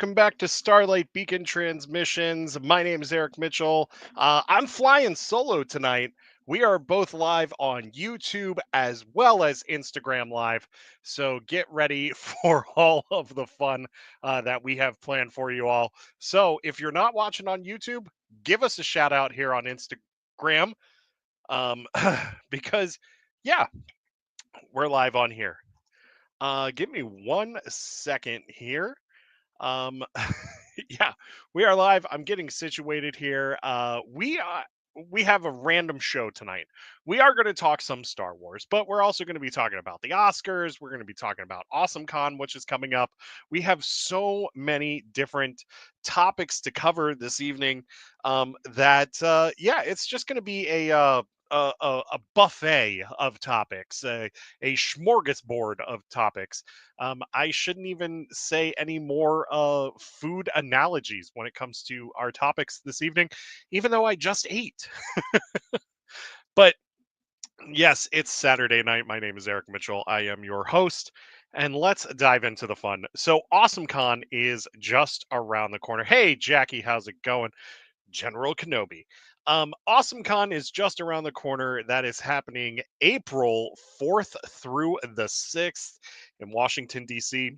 Welcome back to Starlight Beacon Transmissions. My name is Eric Mitchell. I'm flying solo tonight. We are both live on YouTube as well as Instagram Live. So get ready for all of the fun that we have planned for you all. So if you're not watching on YouTube, give us a shout out here on Instagram um, because, yeah, we're live on here. Give me 1 second here. Um, yeah, we are live. I'm getting situated here. We have a random show tonight. We are going to talk some Star Wars, but we're also going to be talking about the Oscars. We're going to be talking about AwesomeCon, which is coming up. We have so many different topics to cover this evening that yeah, it's just going to be a buffet of topics, a smorgasbord of topics. I shouldn't even say any more food analogies when it comes to our topics this evening, even though I just ate. But yes, it's Saturday night. My name is Eric Mitchell. I am your host. And let's dive into the fun. So, AwesomeCon is just around the corner. Hey, Jackie, how's it going? General Kenobi. AwesomeCon is just around the corner. That is happening April 4th through the 6th in Washington, D.C.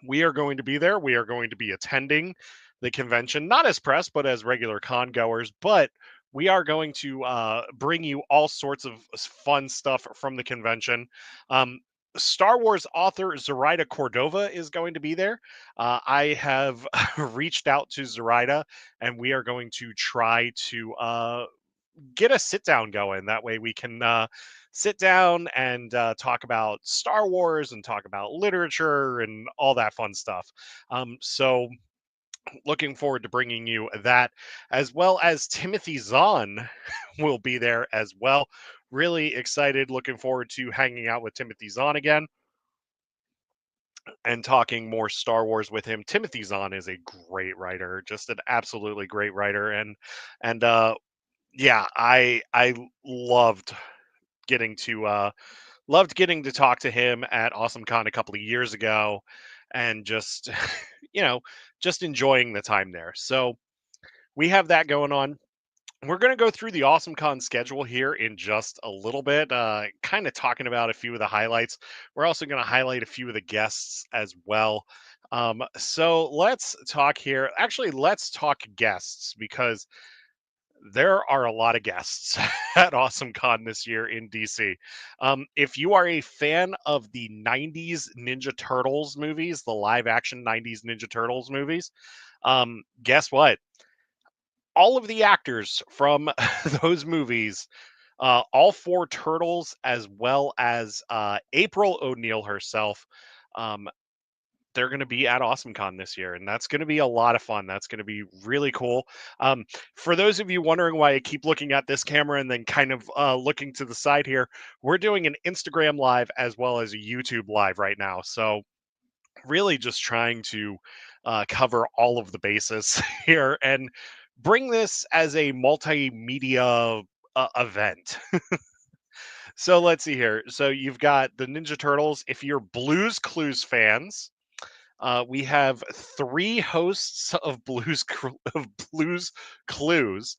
We are going to be there. We are going to be attending the convention, not as press, but as regular con goers. But we are going to bring you all sorts of fun stuff from the convention. Um, Star Wars author Zoraida Cordova is going to be there. I have reached out to Zoraida, and we are going to try to get a sit down going. That way we can sit down and talk about Star Wars and talk about literature and all that fun stuff. So looking forward to bringing you that, as well as Timothy Zahn will be there as well. Really excited, looking forward to hanging out with Timothy Zahn again and talking more Star Wars with him. Timothy Zahn is a great writer, just an absolutely great writer, and yeah, I getting to loved getting to talk to him at AwesomeCon a couple of years ago, and just you know just enjoying the time there. So we have that going on. We're going to go through the AwesomeCon schedule here in just a little bit, kind of talking about a few of the highlights. We're also going to highlight a few of the guests as well. So let's talk here. Actually, let's talk guests because there are a lot of guests at AwesomeCon this year in DC. If you are a fan of the 90s Ninja Turtles movies, the live action 90s Ninja Turtles movies, guess what? All of the actors from those movies, all four turtles, as well as April O'Neil herself, um, they're going to be at AwesomeCon this year, and that's going to be a lot of fun. That's going to be really cool. Um, for those of you wondering why I keep looking at this camera and then kind of looking to the side here, we're doing an Instagram live as well as a YouTube live right now. So really just trying to cover all of the bases here and bring this as a multimedia event. So let's see here. So you've got the Ninja Turtles. If you're Blues Clues fans, we have three hosts of of Blues Clues.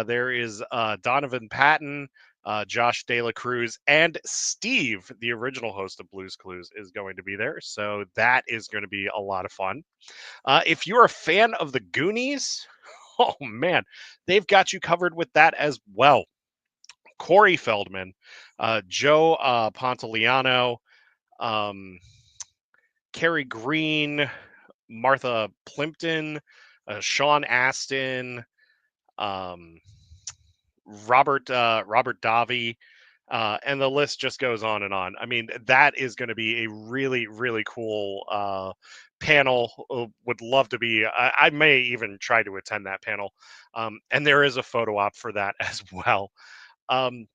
There is Donovan Patton, Josh De La Cruz, and Steve, the original host of Blues Clues, is going to be there. So that is going to be a lot of fun. If you're a fan of the Goonies, oh man, they've got you covered with that as well. Corey Feldman, Joe Pontoliano, um, Carrie Green, Martha Plimpton, Sean Astin, um, Robert Davi, and the list just goes on and on. I mean, that is going to be a really cool panel. Would love to be. I may even try to attend that panel, and there is a photo op for that as well. Um,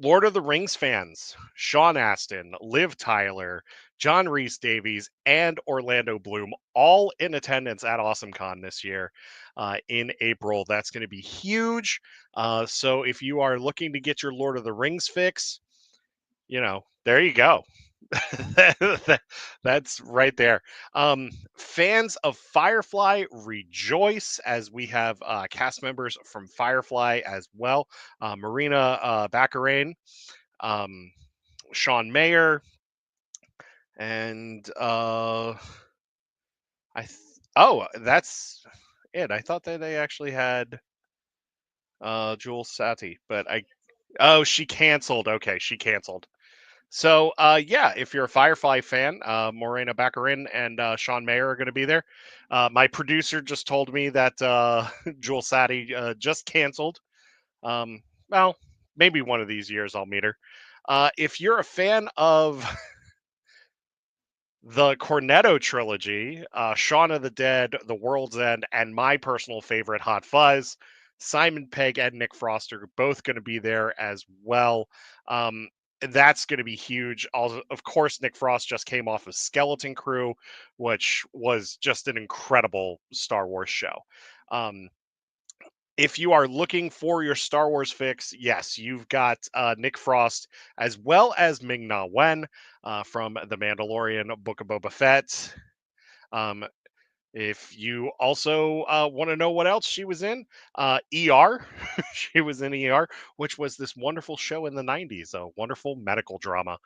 Lord of the Rings fans, Sean Astin, Liv Tyler, John Reese Davies, and Orlando Bloom, all in attendance at AwesomeCon this year in April. That's going to be huge. So if you are looking to get your Lord of the Rings fix, there you go. That- That's right there. Fans of Firefly rejoice as we have cast members from Firefly as well. Marina Baccarin, um, Sean Mayer, and oh, that's it. I thought that they actually had Jewel Sati, but I oh, she canceled. Okay, she canceled. So, yeah, if you're a Firefly fan, Morena Baccarin and Sean Mayer are going to be there. My producer just told me that Jewel Sati just canceled. Um, well, maybe one of these years I'll meet her. If you're a fan of the Cornetto trilogy, Shaun of the Dead, The World's End, and my personal favorite, Hot Fuzz. Simon Pegg and Nick Frost are both going to be there as well. That's going to be huge. Also, of course, Nick Frost just came off of Skeleton Crew, which was just an incredible Star Wars show. Um, if you are looking for your Star Wars fix, yes, you've got Nick Frost as well as Ming Na Wen from The Mandalorian, Book of Boba Fett. Um, if you also want to know what else she was in, ER, she was in ER, which was this wonderful show in the 90s, a wonderful medical drama.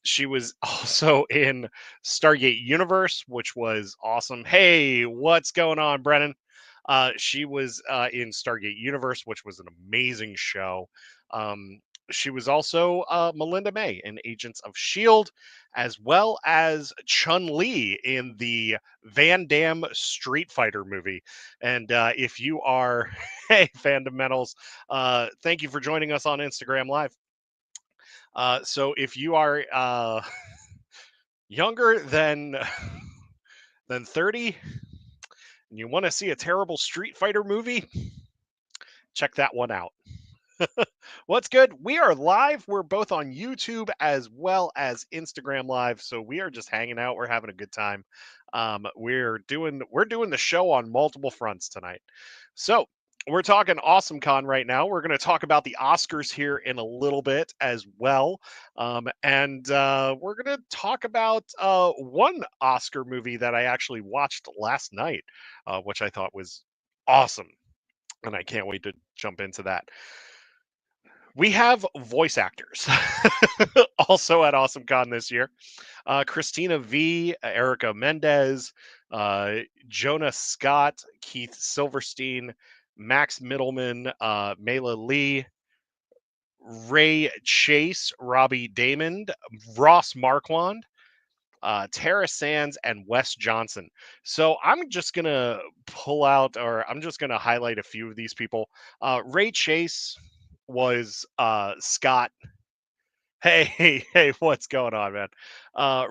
She was also in Stargate Universe, which was awesome. Hey, what's going on, Brennan? She was in Stargate Universe, which was an amazing show. Um, she was also Melinda May in Agents of S.H.I.E.L.D., as well as Chun Li in the Van Damme Street Fighter movie. And if you are, hey, Fundamentals, thank you for joining us on Instagram Live. So if you are younger than 30 and you want to see a terrible Street Fighter movie, check that one out. What's good? We are live. We're both on YouTube as well as Instagram Live. So we are just hanging out. We're having a good time. We're doing the show on multiple fronts tonight. So we're talking AwesomeCon right now. We're going to talk about the Oscars here in a little bit as well, and we're going to talk about one Oscar movie that I actually watched last night, which I thought was awesome, and I can't wait to jump into that. We have voice actors also at AwesomeCon this year. Christina V, Erica Mendez, uh, Jonah Scott, Keith Silverstein, Max Middleman, Mela Lee, Ray Chase, Robbie Damon, Ross Marquand, Tara Sands, and Wes Johnson. So I'm just gonna pull out, or I'm just gonna highlight a few of these people. Ray Chase was Scott. Hey, hey, hey, what's going on, man?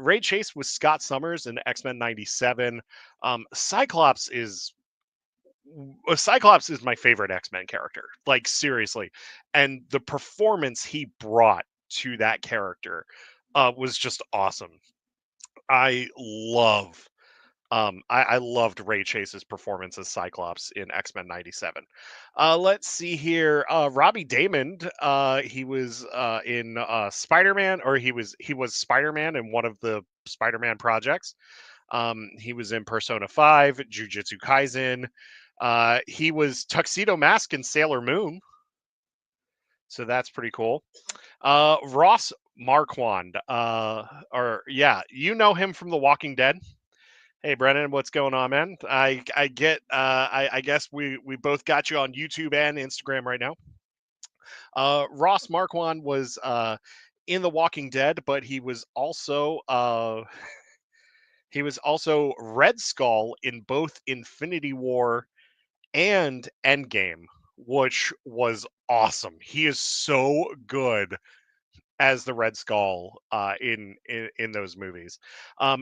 Ray Chase was Scott Summers in X-Men 97. Cyclops is my favorite X-Men character. Like seriously. And the performance he brought to that character was just awesome. I love I loved Ray Chase's performance as Cyclops in X-Men 97. Let's see here. Robbie Damon, he was in Spider-Man, or he was Spider-Man in one of the Spider-Man projects. He was in Persona 5, Jujutsu Kaisen. He was Tuxedo Mask in Sailor Moon, so that's pretty cool. Ross Marquand, or yeah, you know him from The Walking Dead. Hey Brennan, what's going on, man? I get I guess we both got you on YouTube and Instagram right now. Ross Marquand was in The Walking Dead, but he was also Red Skull in both Infinity War and Endgame, which was awesome. He is so good as the Red Skull in those movies.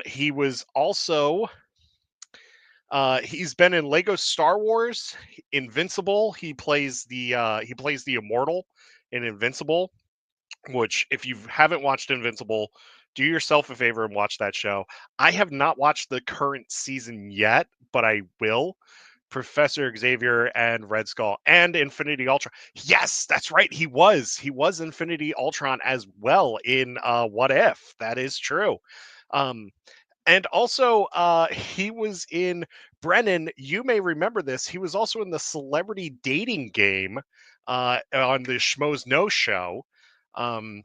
He was also he's been in Lego Star Wars, Invincible. He plays the Immortal in Invincible. Which, if you haven't watched Invincible, do yourself a favor and watch that show. I have not watched the current season yet, but I will. Professor Xavier and Red Skull and Infinity Ultron. Yes, that's right. He was. He was Infinity Ultron as well in What If. That is true. Um, and also, he was in Brennan. You may remember this. He was also in the celebrity dating game on the Schmoes No show, um,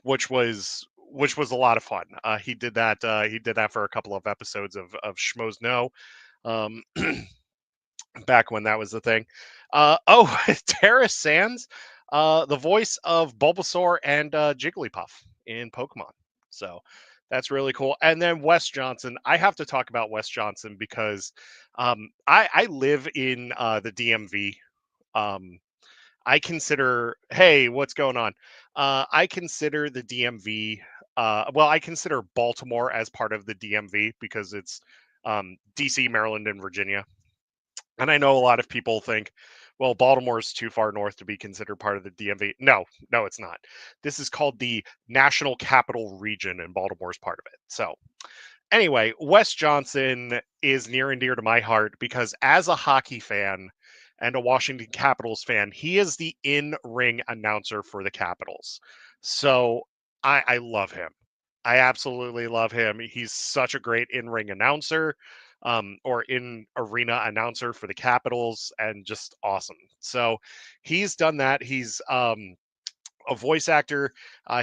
which was a lot of fun. He did that. He did that for a couple of episodes of Schmoes No. Um, back when that was the thing. Oh, Terra Sands, the voice of Bulbasaur and Jigglypuff in Pokemon. So that's really cool. And then Wes Johnson. I have to talk about Wes Johnson because I live in the DMV. Um, I consider, hey, what's going on? I consider the DMV. Well, I consider Baltimore as part of the DMV because it's DC, Maryland, and Virginia. And I know a lot of people think, well, Baltimore's too far north to be considered part of the DMV. No, no, it's not. This is called the National Capital Region, and Baltimore's part of it. So, anyway, Wes Johnson is near and dear to my heart because as a hockey fan and a Washington Capitals fan, he is the in-ring announcer for the Capitals. So I love him. I absolutely love him. He's such a great in-ring announcer, or in arena announcer for the Capitals, and just awesome. So he's done that. He's a voice actor.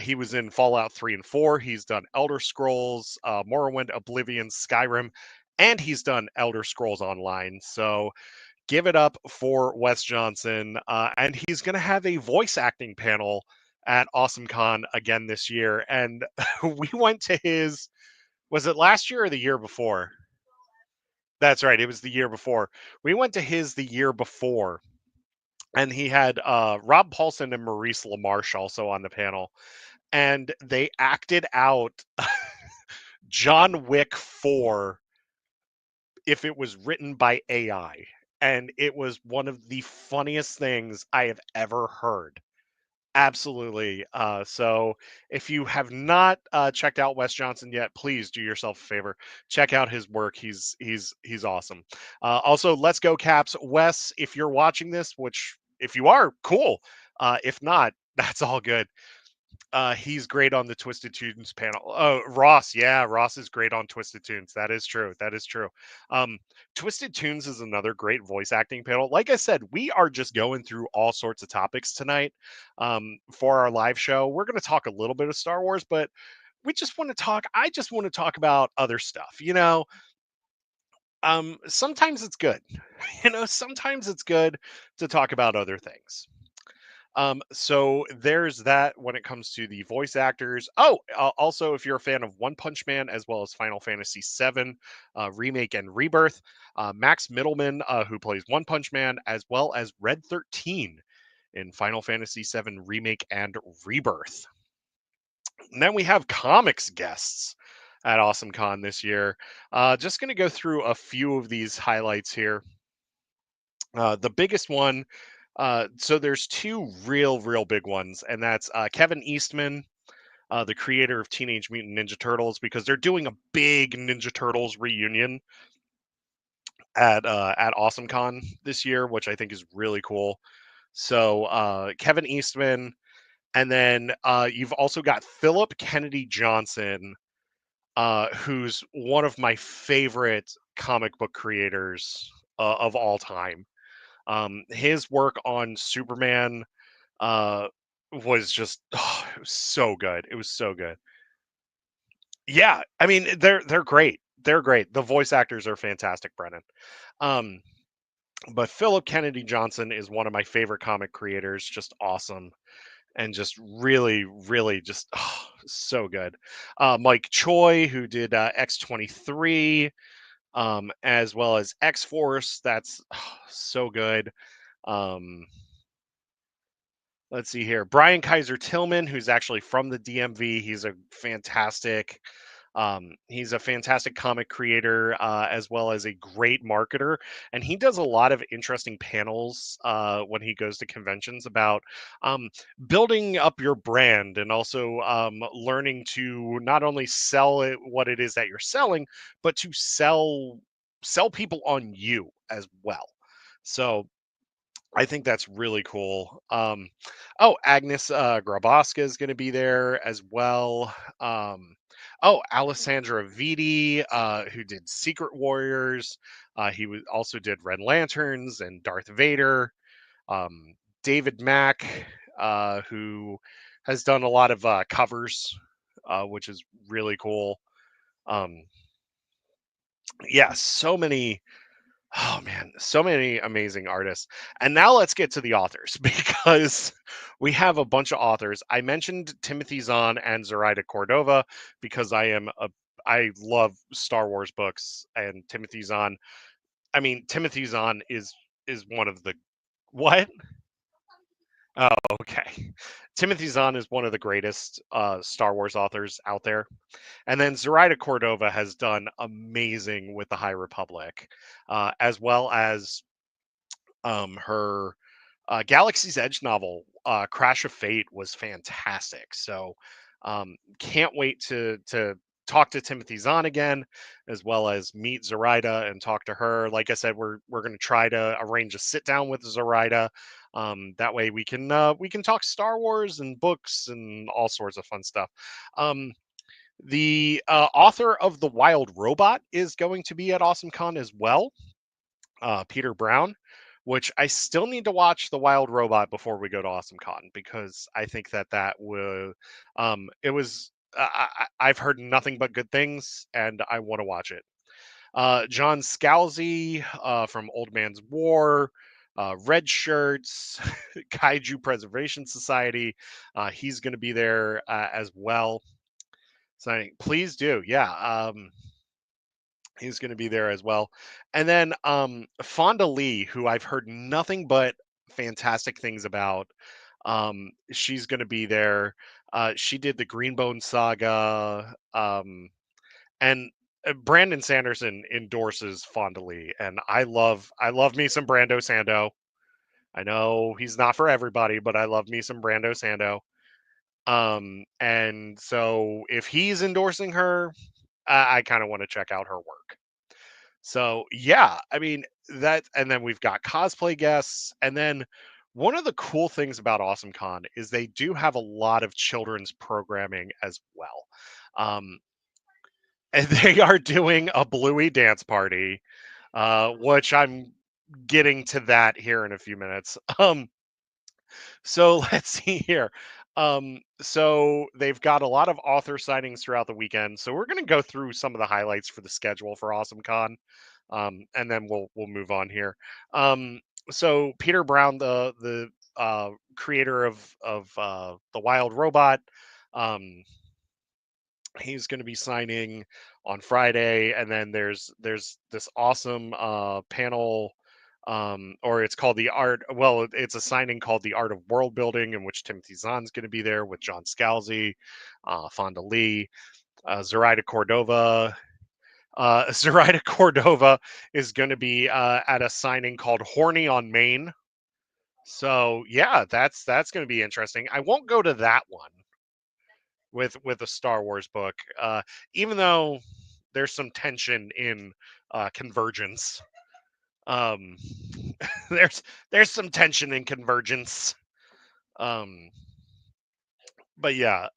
He was in Fallout 3 and 4. He's done Elder Scrolls, Morrowind, Oblivion, Skyrim, and he's done Elder Scrolls Online. So give it up for Wes Johnson. And he's going to have a voice acting panel at AwesomeCon again this year. And we went to his, was it last year or the year before? That's right. It was the year before. We went to his the year before, and he had Rob Paulson and Maurice LaMarche also on the panel, and they acted out John Wick 4 if it was written by AI. And it was one of the funniest things I have ever heard. Absolutely. So if you have not checked out Wes Johnson yet, please do yourself a favor. Check out his work. He's awesome. Also, let's go Caps. Wes, if you're watching this, which if you are, cool. If not, that's all good. He's great on the Twisted Tunes panel. Oh, Ross, yeah, Ross is great on Twisted Tunes. That is true. That is true. Twisted Tunes is another great voice acting panel. Like I said, we are just going through all sorts of topics tonight for our live show. We're going to talk a little bit of Star Wars, but we just want to talk. I just want to talk about other stuff. Sometimes it's good. Sometimes it's good to talk about other things. So there's that when it comes to the voice actors. Oh, also, if you're a fan of One Punch Man as well as Final Fantasy VII Remake and Rebirth, Max Middleman, who plays One Punch Man, as well as Red 13 in Final Fantasy VII Remake and Rebirth. And then we have comics guests at AwesomeCon this year. Just going to go through a few of these highlights here. The biggest one, so there's two real big ones, and that's Kevin Eastman, the creator of Teenage Mutant Ninja Turtles, because they're doing a big Ninja Turtles reunion at AwesomeCon this year, which I think is really cool. So Kevin Eastman, and then you've also got Philip Kennedy Johnson, who's one of my favorite comic book creators of all time. His work on Superman was just it was so good. It was so good. Yeah, I mean they're great. They're great. The voice actors are fantastic, Brennan. Um, but Philip Kennedy Johnson is one of my favorite comic creators. Just awesome and just really just so good. Mike Choi, who did X-23, as well as X Force. That's so good. Um, let's see here. Brian Kaiser Tillman, who's actually from the DMV. He's a fantastic comic creator, as well as a great marketer, and he does a lot of interesting panels when he goes to conventions about building up your brand and also learning to not only sell it what it is that you're selling, but to sell sell people on you as well. So I think that's really cool. Oh, Agnes Grabaska is going to be there as well. Oh, Alessandra Vitti, who did Secret Warriors. Also did Red Lanterns and Darth Vader. David Mack, who has done a lot of covers, which is really cool. Um, yeah, so many. Oh man, so many amazing artists. And now let's get to the authors because we have a bunch of authors. I mentioned Timothy Zahn and Zoraida Cordova because I love Star Wars books, and Timothy Zahn. I mean, Timothy Zahn is one of the what? Oh, okay. Timothy Zahn is one of the greatest Star Wars authors out there. And then Zoraida Cordova has done amazing with the High Republic, as well as her Galaxy's Edge novel, Crash of Fate, was fantastic. So can't wait to talk to Timothy Zahn again, as well as meet Zoraida and talk to her. Like I said, we're going to try to arrange a sit down with Zoraida. That way we can talk Star Wars and books and all sorts of fun stuff. The author of The Wild Robot is going to be at AwesomeCon as well, Peter Brown, which I still need to watch The Wild Robot before we go to AwesomeCon because I think that will. It was. I've heard nothing but good things, and I want to watch it. John Scalzi from Old Man's War, Red Shirts, Kaiju Preservation Society. He's going to be there as well. So please do, yeah. He's going to be there as well. And then Fonda Lee, who I've heard nothing but fantastic things about. She's going to be there. She did the Greenbone saga. And Brandon Sanderson endorses Fonda Lee, and I love me some Brando Sando. I know he's not for everybody, but I love me some Brando Sando. And so if he's endorsing her, I kind of want to check out her work. So yeah, I mean that, and then we've got cosplay guests, and then one of the cool things about AwesomeCon is they do have a lot of children's programming as well. Um, and they are doing a Bluey dance party, which I'm getting to that here in a few minutes. So let's see here. So they've got a lot of author signings throughout the weekend. So we're going to go through some of the highlights for the schedule for AwesomeCon, and then we'll move on here. So Peter Brown, the creator of the Wild Robot, um, he's going to be signing on Friday, and then there's this awesome panel, or it's called the art. Well, it's a signing called the Art of World Building, in which Timothy Zahn's going to be there with John Scalzi, Fonda Lee, Zoraida Cordova. Zoraida Cordova is going to be at a signing called Horny on Main. So yeah, that's going to be interesting. I won't go to that one with a Star Wars book, even though there's some tension in Convergence. Um, there's there's some tension in Convergence. Um, but yeah,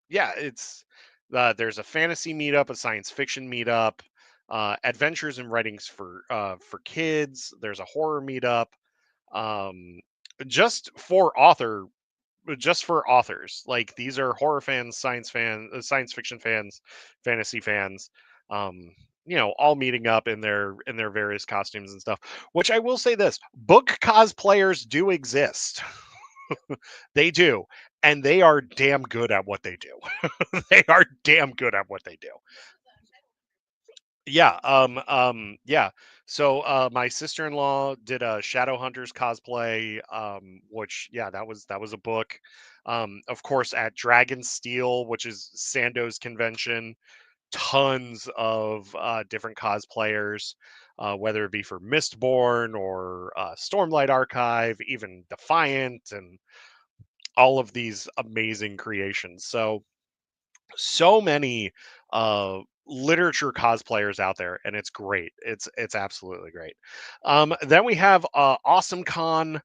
yeah, it's there's a fantasy meetup, a science fiction meetup, adventures and writings for kids. There's a horror meetup. Um, just for author just for authors. Like these are horror fans, science fiction fans, fantasy fans. Um, all meeting up in their various costumes and stuff. Which I will say this: book cosplayers do exist. They do, and they are damn good at what they do. They are damn good at what they do. Yeah, yeah. So my sister-in-law did a Shadowhunters cosplay, which yeah, that was a book. Of course at Dragon Steel, which is Sando's convention, tons of different cosplayers, whether it be for Mistborn or Stormlight Archive, even Defiant, and all of these amazing creations. So many literature cosplayers out there, and it's great. It's absolutely great. Then we have AwesomeCon,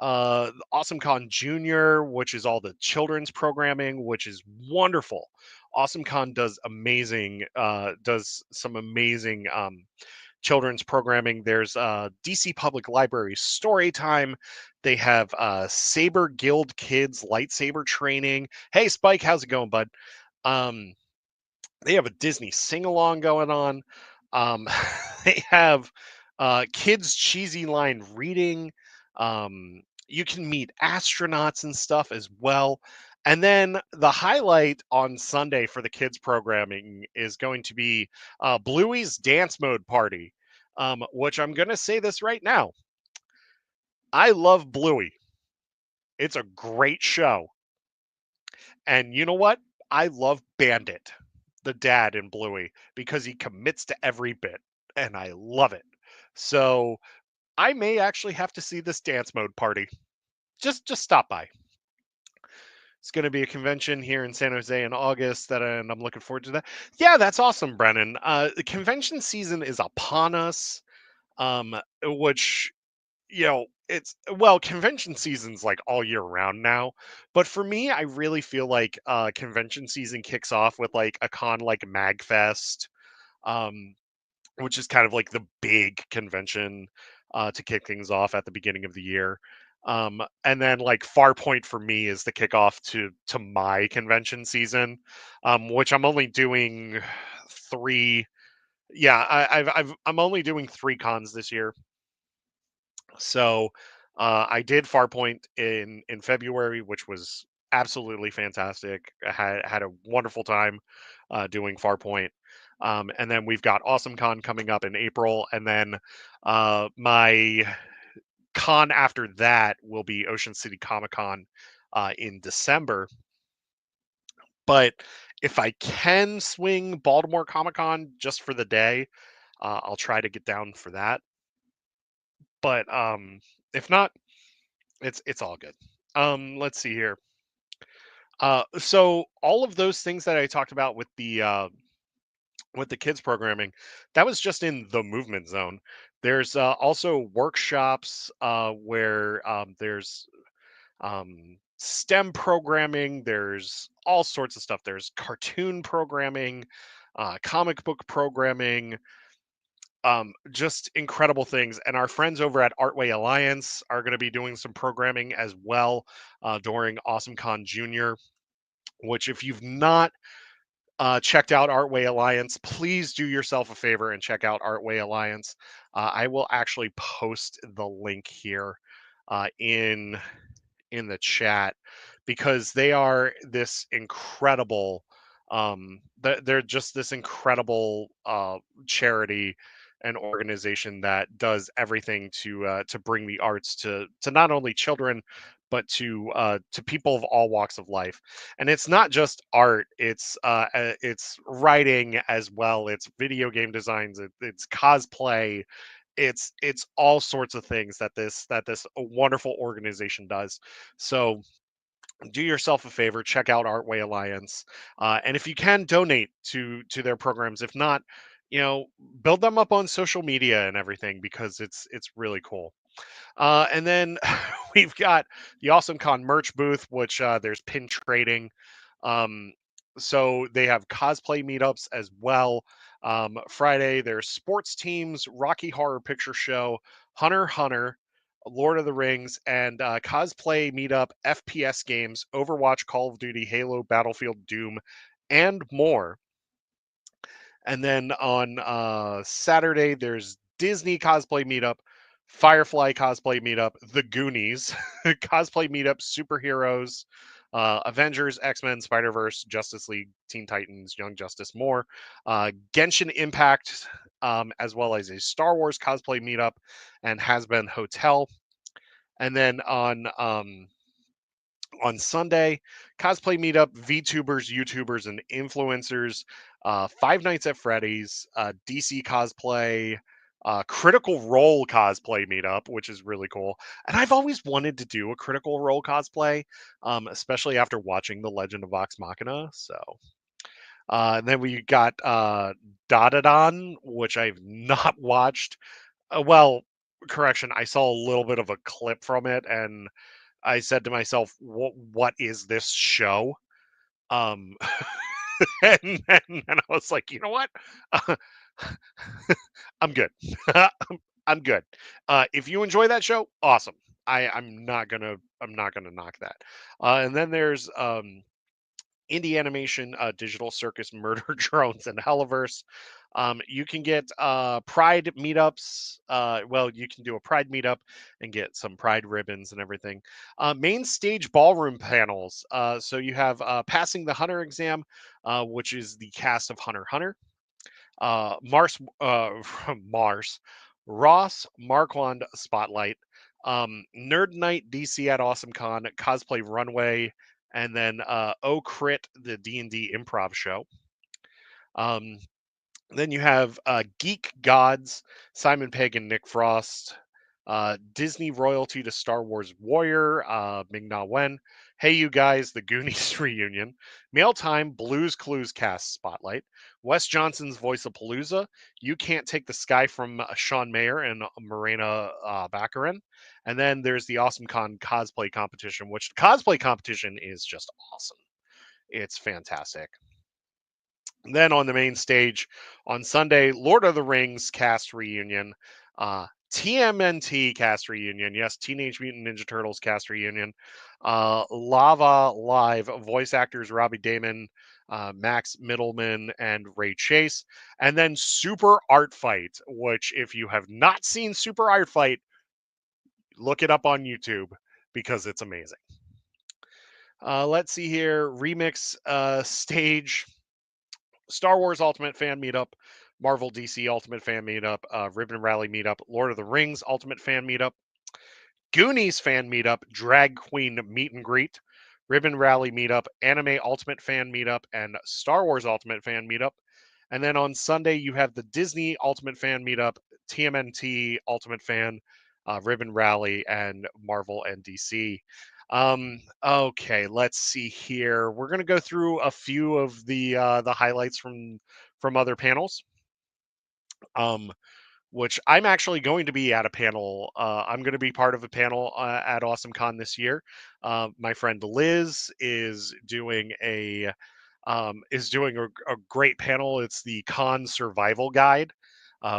AwesomeCon Junior, which is all the children's programming, which is wonderful. AwesomeCon does some amazing children's programming. There's DC Public Library story time. They have Saber Guild Kids lightsaber training. Hey Spike, how's it going, bud? Um, they have a Disney sing along going on. Um, they have kids cheesy line reading. You can meet astronauts and stuff as well. And then the highlight on Sunday for the kids programming is going to be Bluey's Dance Mode Party, which I'm going to say this right now. I love Bluey. It's a great show. And you know what? I love Bandit, the dad in Bluey, because he commits to every bit, and I love it. So I may actually have to see this dance mode party. Just stop by. It's going to be a convention here in San Jose in August, and I'm looking forward to that. Yeah, that's awesome, Brennan. The convention season is upon us, which it's well, convention season's like all year round now. But for me, I really feel like convention season kicks off with like a con like MagFest, um, which is kind of like the big convention to kick things off at the beginning of the year. And then like Farpoint for me is the kickoff to my convention season, which I'm only doing three. Yeah, I'm only doing three cons this year. So I did Farpoint in February, which was absolutely fantastic. I had a wonderful time doing Farpoint. And then we've got AwesomeCon coming up in April, and then my con after that will be Ocean City Comic Con in December. But if I can swing Baltimore Comic Con just for the day, I'll try to get down for that. But if not, it's all good. Let's see here. So all of those things that I talked about with the kids programming, that was just in the movement zone. There's also workshops where there's STEM programming. There's all sorts of stuff. There's cartoon programming, comic book programming, just incredible things. And our friends over at Artway Alliance are going to be doing some programming as well during AwesomeCon Junior, which if you've not checked out Artway Alliance, please do yourself a favor and check out Artway Alliance. I will actually post the link here in the chat because they are this incredible they're just this incredible charity and organization that does everything to bring the arts to not only children but to people of all walks of life. And it's not just art, it's writing as well, it's video game designs, it's cosplay, it's all sorts of things that this wonderful organization does. So do yourself a favor, check out Artway Alliance, and if you can, donate to their programs. If not, build them up on social media and everything because it's really cool. And then we've got the AwesomeCon merch booth, which there's pin trading. Um, so they have cosplay meetups as well. Friday, there's sports teams, Rocky Horror Picture Show, Hunter x Hunter, Lord of the Rings, and cosplay meetup, FPS games, Overwatch, Call of Duty, Halo, Battlefield, Doom, and more. And then on Saturday, there's Disney cosplay meetup, Firefly cosplay meetup, The Goonies cosplay meetup, superheroes, Avengers, X-Men, Spider-Verse, Justice League, Teen Titans, Young Justice, more. Genshin Impact, as well as a Star Wars cosplay meetup, and Has Been Hotel. And then on Sunday, cosplay meetup, VTubers, YouTubers, and influencers, Five Nights at Freddy's, DC cosplay, Critical Role cosplay meetup, which is really cool. And I've always wanted to do a Critical Role cosplay, especially after watching The Legend of Vox Machina. So And then we got Dotadon, which I've not watched. Well, correction, I saw a little bit of a clip from it, and I said to myself, What is this show?" Um, and I was like, you know what? Uh, I'm good. I'm good. If you enjoy that show, awesome. I'm not gonna knock that. And then there's indie animation, digital circus, murder drones, and Helliverse. You can get Pride meetups. Well, you can do a Pride meetup and get some Pride ribbons and everything. Main stage ballroom panels. So you have Passing the Hunter exam, which is the cast of Hunter x Hunter. Mars, Ross Marquand Spotlight, Nerd Night DC at AwesomeCon, Cosplay Runway, and then Oh Crit, the D&D improv show. Um, then you have Geek Gods, Simon Pegg and Nick Frost, Disney royalty to Star Wars Warrior, Ming Na Wen. Hey, you guys, the Goonies reunion. Mail Time, Blues Clues cast spotlight. Wes Johnson's Voice of Palooza. You Can't Take the Sky from Sean Mayer and Morena Baccarin. And then there's the AwesomeCon cosplay competition, which the cosplay competition is just awesome. It's fantastic. Then on the main stage on Sunday, Lord of the Rings cast reunion, TMNT cast reunion, yes, Teenage Mutant Ninja Turtles cast reunion, Lava Live voice actors Robbie Damon, Max Middleman, and Ray Chase, and then Super Art Fight, which if you have not seen Super Art Fight, look it up on YouTube because it's amazing. Let's see here, remix stage. Star Wars Ultimate Fan Meetup, Marvel DC Ultimate Fan Meetup, Ribbon Rally Meetup, Lord of the Rings Ultimate Fan Meetup, Goonies Fan Meetup, Drag Queen Meet and Greet, Ribbon Rally Meetup, Anime Ultimate Fan Meetup, and Star Wars Ultimate Fan Meetup. And then on Sunday, you have the Disney Ultimate Fan Meetup, TMNT Ultimate Fan, Ribbon Rally, and Marvel and DC. Okay, let's see here. We're gonna go through a few of the highlights from other panels. Um, which I'm actually going to be at a panel. I'm going to be part of a panel at AwesomeCon this year. My friend Liz is doing a great panel. It's the Con Survival Guide,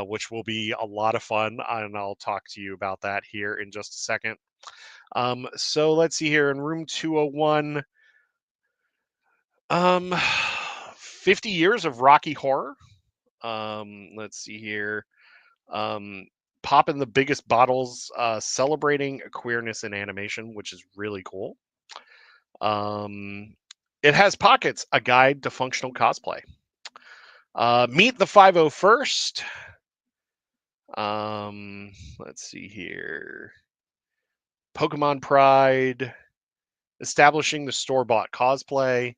which will be a lot of fun, and I'll talk to you about that here in just a second. So let's see here in room 201. 50 years of Rocky Horror. Let's see here. Um, Popping the biggest bottles, celebrating queerness in animation, which is really cool. It has pockets, a guide to functional cosplay. Meet the 501st. Let's see here. Pokemon Pride, establishing the store-bought cosplay.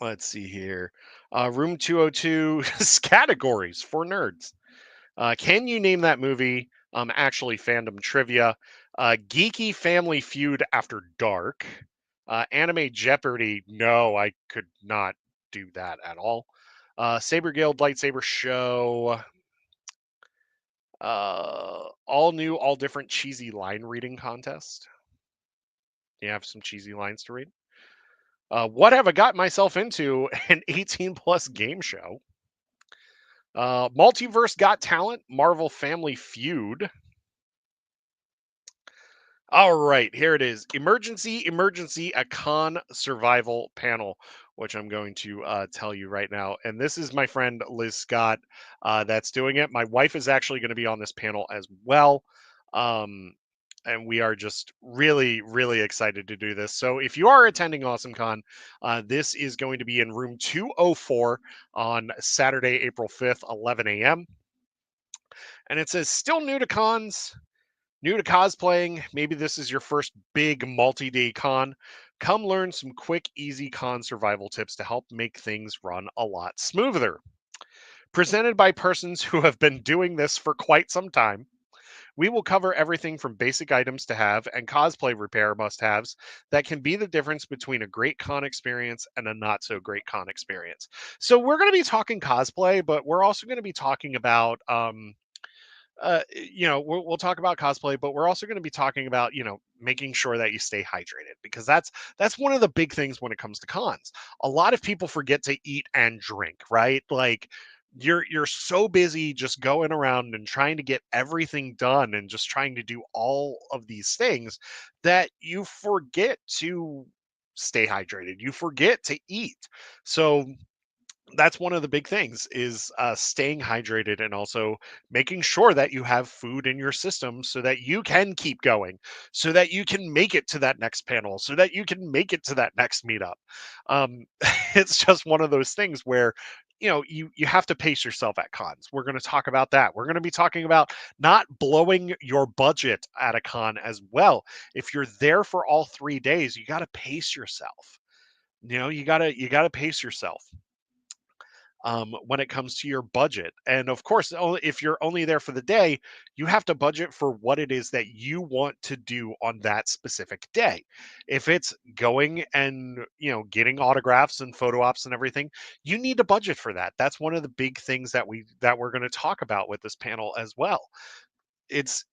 Let's see here. Room 202, categories for nerds. Can you name that movie? Actually, fandom trivia. Geeky Family Feud After Dark. Anime Jeopardy. No, I could not do that at all. Saber Guild Lightsaber Show. All new, all different cheesy line reading contest. You have some cheesy lines to read. What have I got myself into? An 18 plus game show. Multiverse Got Talent, Marvel Family Feud. All right, here it is. Emergency, a con survival panel, which I'm going to tell you right now. And this is my friend Liz Scott that's doing it. My wife is actually going to be on this panel as well. And we are just really, really excited to do this. So if you are attending AwesomeCon, this is going to be in room 204 on Saturday, April 5th, 11 a.m. And it says, still new to cons, new to cosplaying, maybe this is your first big multi-day con. Come learn some quick, easy con survival tips to help make things run a lot smoother. Presented by persons who have been doing this for quite some time. We will cover everything from basic items to have and cosplay repair must haves that can be the difference between a great con experience and a not so great con experience. So, we're going to be talking cosplay, but we're also going to be talking about we'll talk about cosplay, but we're also going to be talking about, making sure that you stay hydrated, because that's one of the big things when it comes to cons. A lot of people forget to eat and drink, right? Like, you're so busy just going around and trying to get everything done and just trying to do all of these things that you forget to stay hydrated. You forget to eat. So that's one of the big things is staying hydrated, and also making sure that you have food in your system so that you can keep going, so that you can make it to that next panel, so that you can make it to that next meetup. um, it's just one of those things where you have to pace yourself at cons. We're going to talk about that. We're going to be talking about not blowing your budget at a con as well. If you're there for all 3 days, you got to pace yourself. You got to pace yourself when it comes to your budget. And of course, if you're only there for the day, you have to budget for what it is that you want to do on that specific day. If it's going and getting autographs and photo ops and everything, you need to budget for that. That's one of the big things that we're going to talk about with this panel as well. It's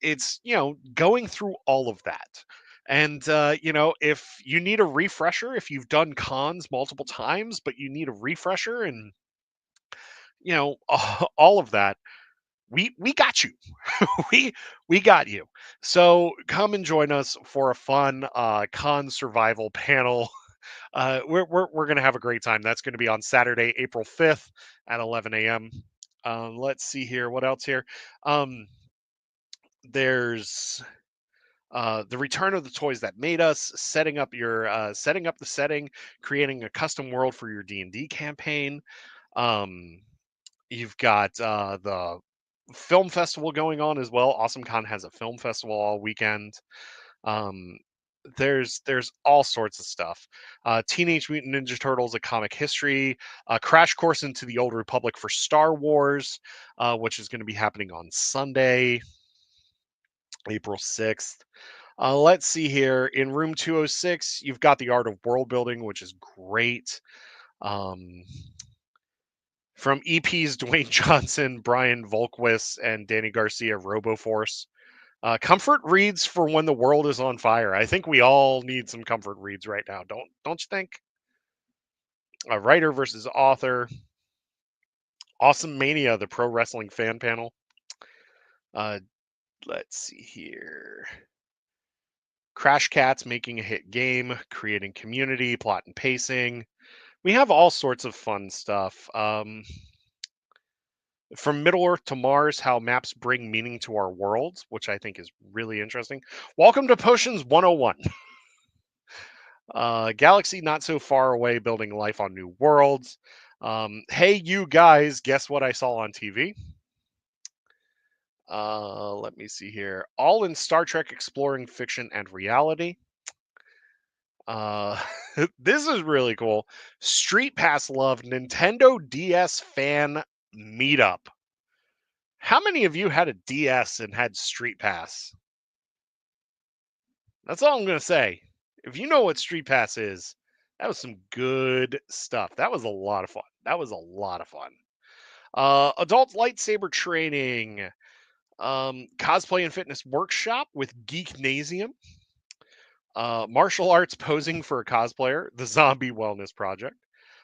going through all of that. And if you need a refresher, if you've done cons multiple times but you need a refresher, and all of that, we got you. we we got you. So come and join us for a fun con survival panel. We're gonna have a great time. That's going to be on Saturday, April 5th at 11 a.m. Let's see here, what else here. There's the return of the toys that made us, setting up the setting, creating a custom world for your D&D campaign. um You've got the film festival going on as well. AwesomeCon has a film festival all weekend. Um, there's all sorts of stuff. Teenage Mutant Ninja Turtles: A Comic History, a crash course into the Old Republic for Star Wars, which is going to be happening on Sunday, April 6th. Let's see here. In room 206, you've got the Art of World Building, which is great. Um, from EPs Dwayne Johnson, Brian Volquist, and Danny Garcia, RoboForce. Comfort reads for when the world is on fire. I think we all need some comfort reads right now. Don't you think? A writer versus author. Awesome Mania, the pro wrestling fan panel. Uh, let's see here. Crash Cats making a hit game, creating community, plot and pacing. We have all sorts of fun stuff. From Middle Earth to Mars, how maps bring meaning to our worlds, which I think is really interesting. Welcome to Potions 101. Galaxy not so far away, building life on new worlds. Hey, you guys, guess what I saw on TV? Let me see here. All in Star Trek exploring fiction and reality. Uh, this is really cool. Street Pass Love Nintendo DS fan meetup. How many of you had a DS and had Street Pass? That's all I'm going to say. If you know what Street Pass is, that was some good stuff. That was a lot of fun. That was a lot of fun. Adult lightsaber training, cosplay and fitness workshop with Geeknasium, martial arts posing for a cosplayer, the Zombie Wellness Project,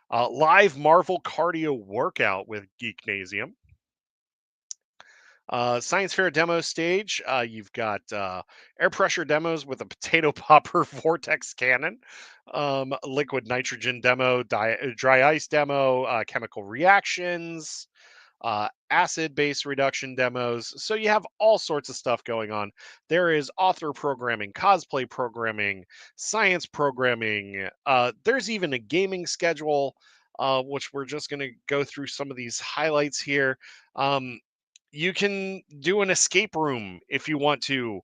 live Marvel cardio workout with Geeknasium, science fair demo stage. You've got air pressure demos with a potato popper vortex cannon, liquid nitrogen demo, dry ice demo, chemical reactions, acid base reduction demos. So you have all sorts of stuff going on. There is author programming, cosplay programming, science programming. There's even a gaming schedule, which we're just going to go through some of these highlights here. You can do an escape room if you want to.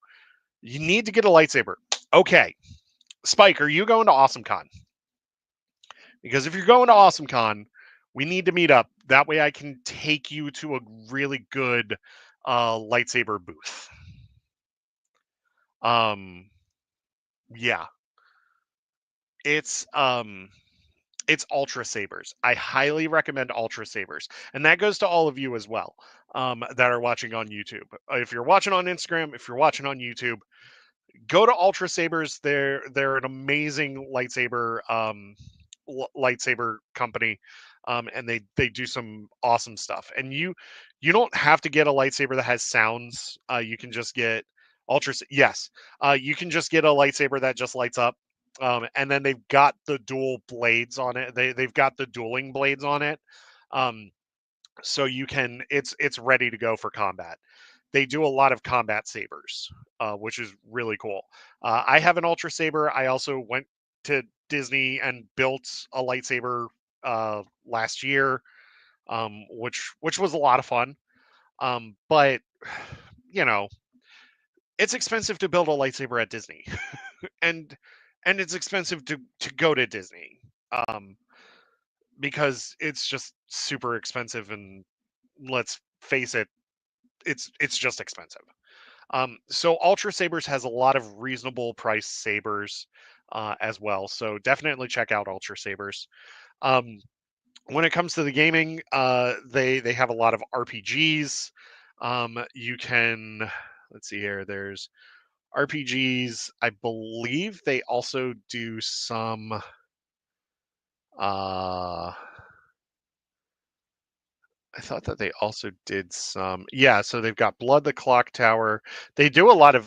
You need to get a lightsaber. Okay. Spike, are you going to AwesomeCon? Because if you're going to AwesomeCon, we need to meet up. That way I can take you to a really good lightsaber booth. Um, yeah, it's um, it's Ultra Sabers. I highly recommend Ultra Sabers, and that goes to all of you as well that are watching on YouTube. If you're watching on Instagram, if you're watching on YouTube, go to Ultra Sabers. They're an amazing lightsaber company, and they do some awesome stuff. And you don't have to get a lightsaber that has sounds. You can just get Yes, you can just get a lightsaber that just lights up. And then they've got the dual blades on it. They've got the dueling blades on it. Um, so you can it's ready to go for combat. They do a lot of combat sabers, which is really cool. I have an Ultra Saber. I also went to Disney and built a lightsaber last year, which was a lot of fun. But you know, it's expensive to build a lightsaber at Disney, and it's expensive to go to Disney, um, because it's just super expensive. And let's face it, it's just expensive. So Ultra Sabers has a lot of reasonable price sabers as well. So definitely check out Ultra Sabers. Um, when it comes to the gaming, they have a lot of RPGs. You can let's see here. There's RPGs. I believe they also do some. Uh, I thought that they also did some. Yeah, so they've got Blood the Clock Tower. They do a lot of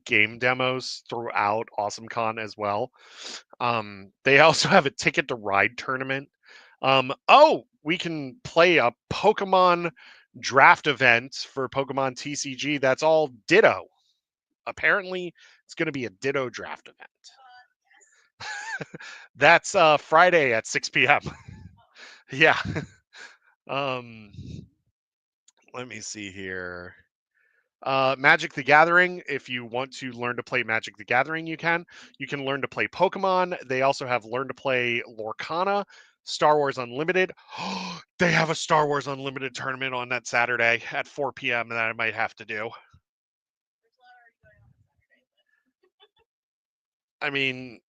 game demos throughout AwesomeCon as well. They also have a Ticket to Ride tournament. Oh, we can play a Pokemon draft event for Pokemon TCG. That's all Ditto. Apparently, it's going to be a Ditto draft event. That's Friday at 6 p.m. Yeah. Um, let me see here. Magic the Gathering. If you want to learn to play Magic the Gathering, you can. You can learn to play Pokemon. They also have Learn to Play Lorcana, Star Wars Unlimited. They have a Star Wars Unlimited tournament on that Saturday at 4 p.m. that I might have to do. I mean,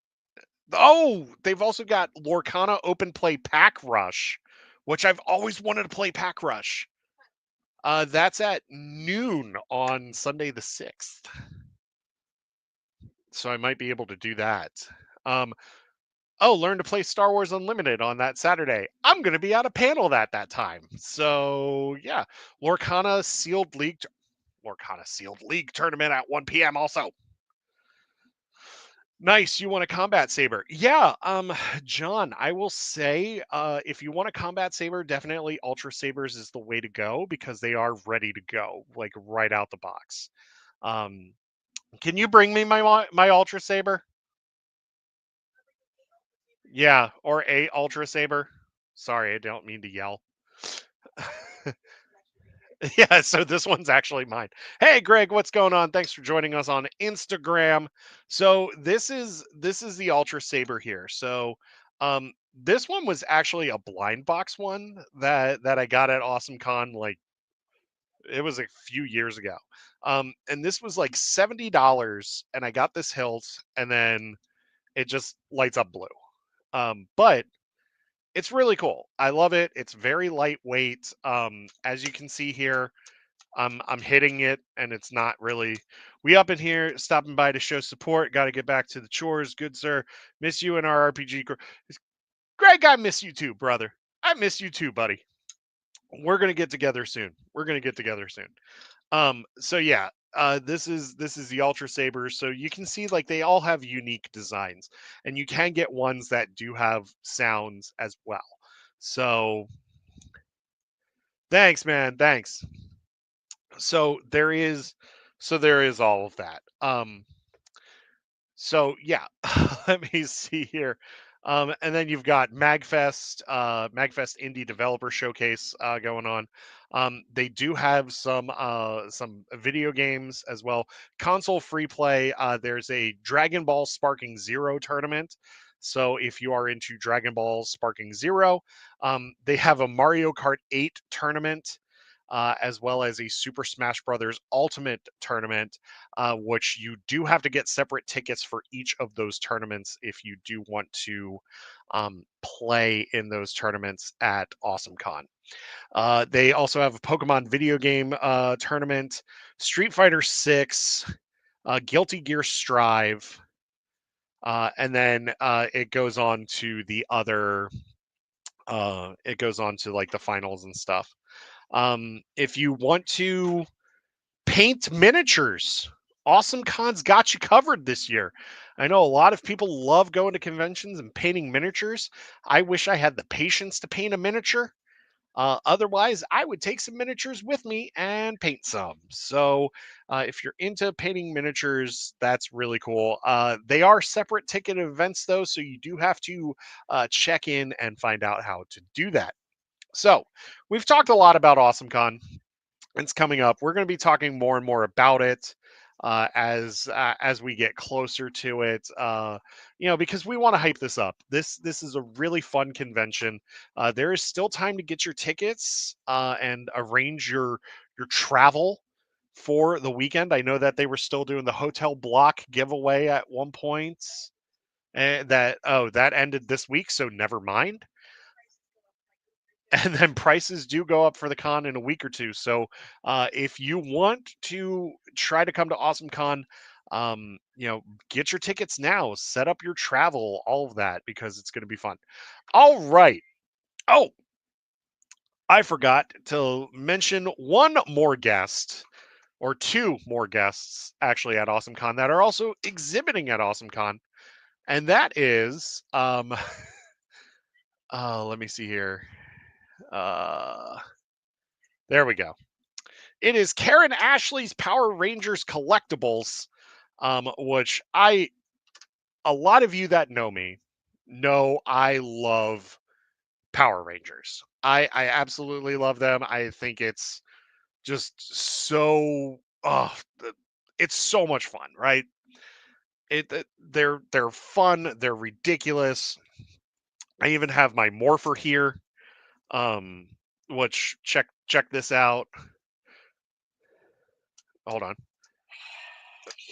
oh, they've also got Lorcana Open Play Pack Rush, which I've always wanted to play Pack Rush. That's at noon on Sunday the 6th. So I might be able to do that. Um, oh, learn to play Star Wars Unlimited on that Saturday. I'm going to be at a panel at that time. So yeah, Lorcana Sealed League, Lorcana Sealed League tournament at 1 p.m. also. Nice. You want a combat saber? Yeah. John, I will say, if you want a combat saber, definitely Ultra Sabers is the way to go because they are ready to go, like right out the box. Um, can you bring me my Ultra Saber? Yeah, or a Ultra Saber. Sorry, I don't mean to yell. Yeah, so this one's actually mine. Hey Greg, what's going on? Thanks for joining us on Instagram. So this is the Ultra Saber here. So this one was actually a blind box one that I got at AwesomeCon, like it was a few years ago. And this was like $70 and I got this hilt and then it just lights up blue. But it's really cool. I love it. It's very lightweight. As you can see here, I'm hitting it, and it's not really. We up in here, stopping by to show support. Got to get back to the chores. Good sir, miss you in our RPG. Greg, I miss you too, brother. I miss you too, buddy. We're gonna get together soon. We're gonna get together soon. So yeah, this is the Ultra Sabers. So you can see like they all have unique designs, and you can get ones that do have sounds as well. So thanks, man. Thanks. So there is all of that. So yeah, let me see here. And then you've got Magfest Indie Developer Showcase going on. They do have some video games as well. Console free play. There's a Dragon Ball Sparking Zero tournament. So if you are into Dragon Ball Sparking Zero, they have a Mario Kart 8 tournament. as well as a Super Smash Brothers Ultimate tournament, which you do have to get separate tickets for each of those tournaments if you do want to play in those tournaments at AwesomeCon. They also have a Pokemon video game tournament, Street Fighter 6, Guilty Gear Strive, and then it goes on to the other. It goes on to like the finals and stuff. If you want to paint miniatures, AwesomeCon's got you covered this year. I know a lot of people love going to conventions and painting miniatures. I wish I had the patience to paint a miniature. Otherwise, I would take some miniatures with me and paint some. So, if you're into painting miniatures, that's really cool. They are separate ticket events, though, so you do have to check in and find out how to do that. So, we've talked a lot about AwesomeCon. It's coming up. We're going to be talking more and more about it as we get closer to it. Because we want to hype this up. This is a really fun convention. There is still time to get your tickets and arrange your travel for the weekend. I know that they were still doing the hotel block giveaway at one point, and that ended this week, so never mind. And then prices do go up for the con in a week or two. So if you want to try to come to AwesomeCon, get your tickets now, set up your travel, all of that, because it's going to be fun. All right. Oh, I forgot to mention one more guest or two more guests actually at AwesomeCon that are also exhibiting at AwesomeCon. And that is, let me see here. Uh, there we go. It is Karen Ashley's Power Rangers collectibles, which a lot of you that know me know I love Power Rangers. I absolutely love them. I think it's just so, it's so much fun, right? They're fun. They're ridiculous. I even have my Morpher here, um, which check this out. Hold on.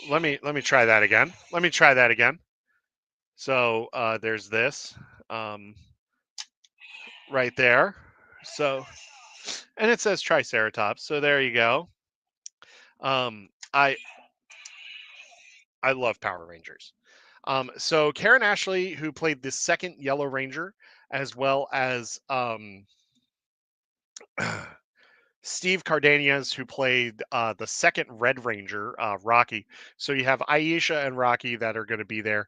Let me try that again. Let me try that again. So there's this um, right there. So and it says Triceratops. So there you go. Um, I I love Power Rangers. So Karen Ashley, who played the second Yellow Ranger, as well as Steve Cardenas, who played the second Red Ranger, Rocky. So you have Aisha and Rocky that are going to be there.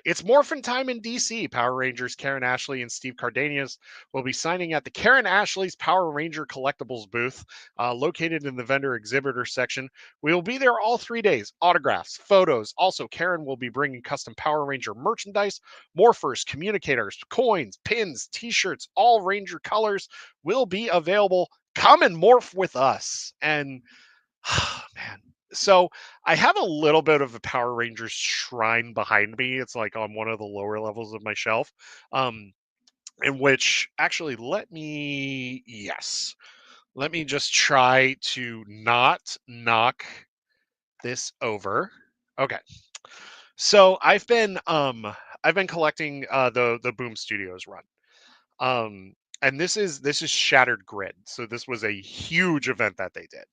It's Morphin time in DC. Power Rangers Karen Ashley and Steve Cardenas will be signing at the Karen Ashley's Power Ranger Collectibles booth, located in the vendor exhibitor section. We will be there all 3 days. Autographs, photos. Also, Karen will be bringing custom Power Ranger merchandise, morphers, communicators, coins, pins, t-shirts, all Ranger colors will be available. Come and morph with us. And man, so I have a little bit of a Power Rangers shrine behind me. It's like on one of the lower levels of my shelf. Um, in which actually let me just try to not knock this over. Okay. So I've been collecting the Boom Studios run. Um, and this is Shattered Grid. So this was a huge event that they did.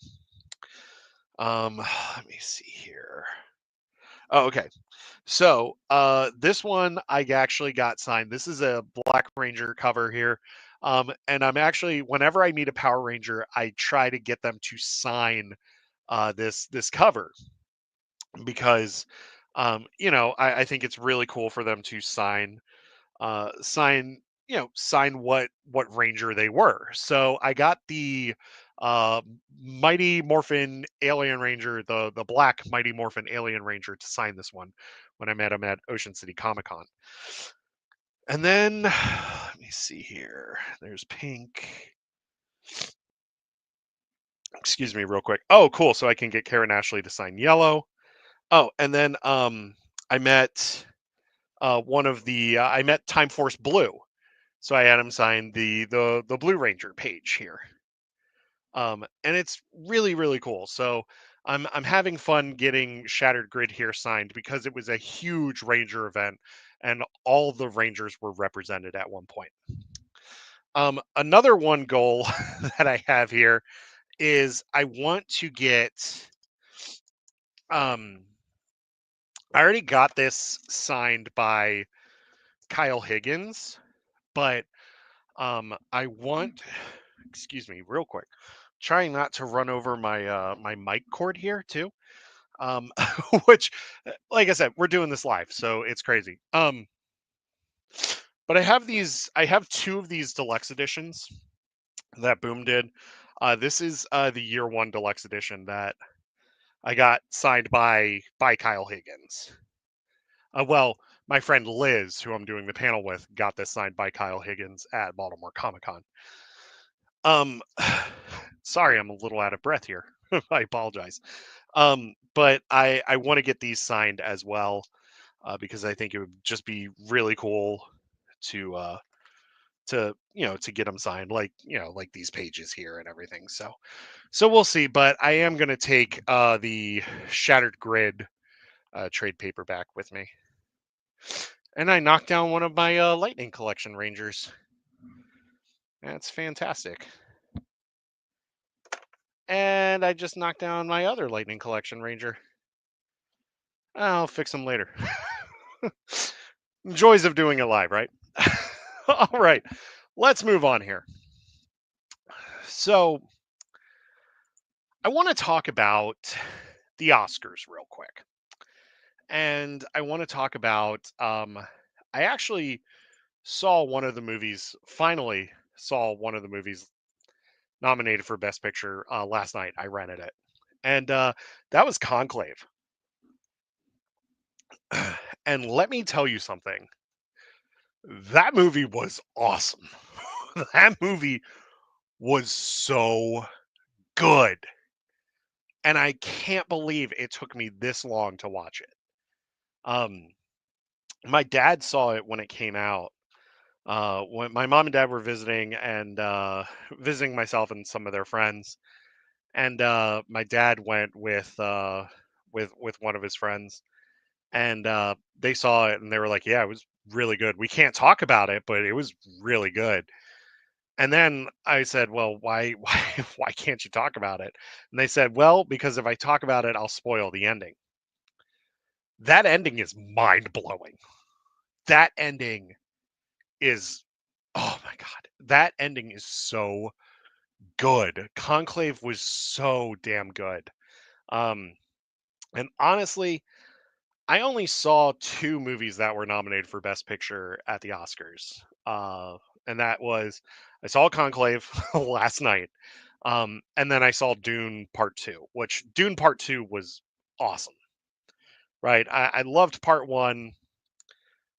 Let me see here. Oh, okay. So this one I actually got signed. This is a Black Ranger cover here. And I'm actually, whenever I meet a Power Ranger, I try to get them to sign this cover because I think it's really cool for them to sign sign what ranger they were. So I got the uh Mighty Morphin Alien Ranger, the black Mighty Morphin Alien Ranger, to sign this one when I met him at Ocean City Comic Con. And then let me see here, there's pink. Excuse me real quick. Oh, cool. So I can get Karen Ashley to sign yellow. Oh, and then I met I met Time Force Blue. So I had him sign the Blue Ranger page here. And it's really really cool. So I'm having fun getting Shattered Grid here signed because it was a huge Ranger event, and all the Rangers were represented at one point. Another one goal that I have here is I want to get. Um, I already got this signed by Kyle Higgins, but I want. Excuse me, real quick. Trying not to run over my mic cord here too. Um, which, like I said, we're doing this live, so it's crazy. But I have these. I have two of these deluxe editions that Boom did. This is the year one deluxe edition that I got signed by Kyle Higgins. Well, my friend Liz, who I'm doing the panel with, got this signed by Kyle Higgins at Baltimore Comic Con. Um, sorry, I'm a little out of breath here. I apologize. But I want to get these signed as well because I think it would just be really cool to to get them signed, like like these pages here and everything. So we'll see. But I am gonna take the Shattered Grid trade paperback with me, and I knocked down one of my Lightning Collection Rangers. That's fantastic. And I just knocked down my other Lightning Collection Ranger. I'll fix them later. Joys of doing it live, right? All right, let's move on here. So, I want to talk about the Oscars real quick. And I want to talk about I actually saw one of the movies, finally saw one of the movies nominated for Best Picture last night. I rented it. And that was Conclave. And let me tell you something. That movie was awesome. That movie was so good. And I can't believe it took me this long to watch it. Um, my dad saw it when it came out. When my mom and dad were visiting and visiting myself and some of their friends, and my dad went with one of his friends, and they saw it and they were like, "Yeah, it was really good. We can't talk about it, but it was really good." And then I said, "Well, why can't you talk about it?" And they said, "Well, because if I talk about it, I'll spoil the ending." That ending is mind blowing. That ending is, oh my god, that ending is so good. Conclave was so damn good. Um, and honestly, I only saw two movies that were nominated for Best Picture at the Oscars. And that was I saw Conclave last night. And then I saw Dune Part Two, which Dune Part Two was awesome. Right. I loved part one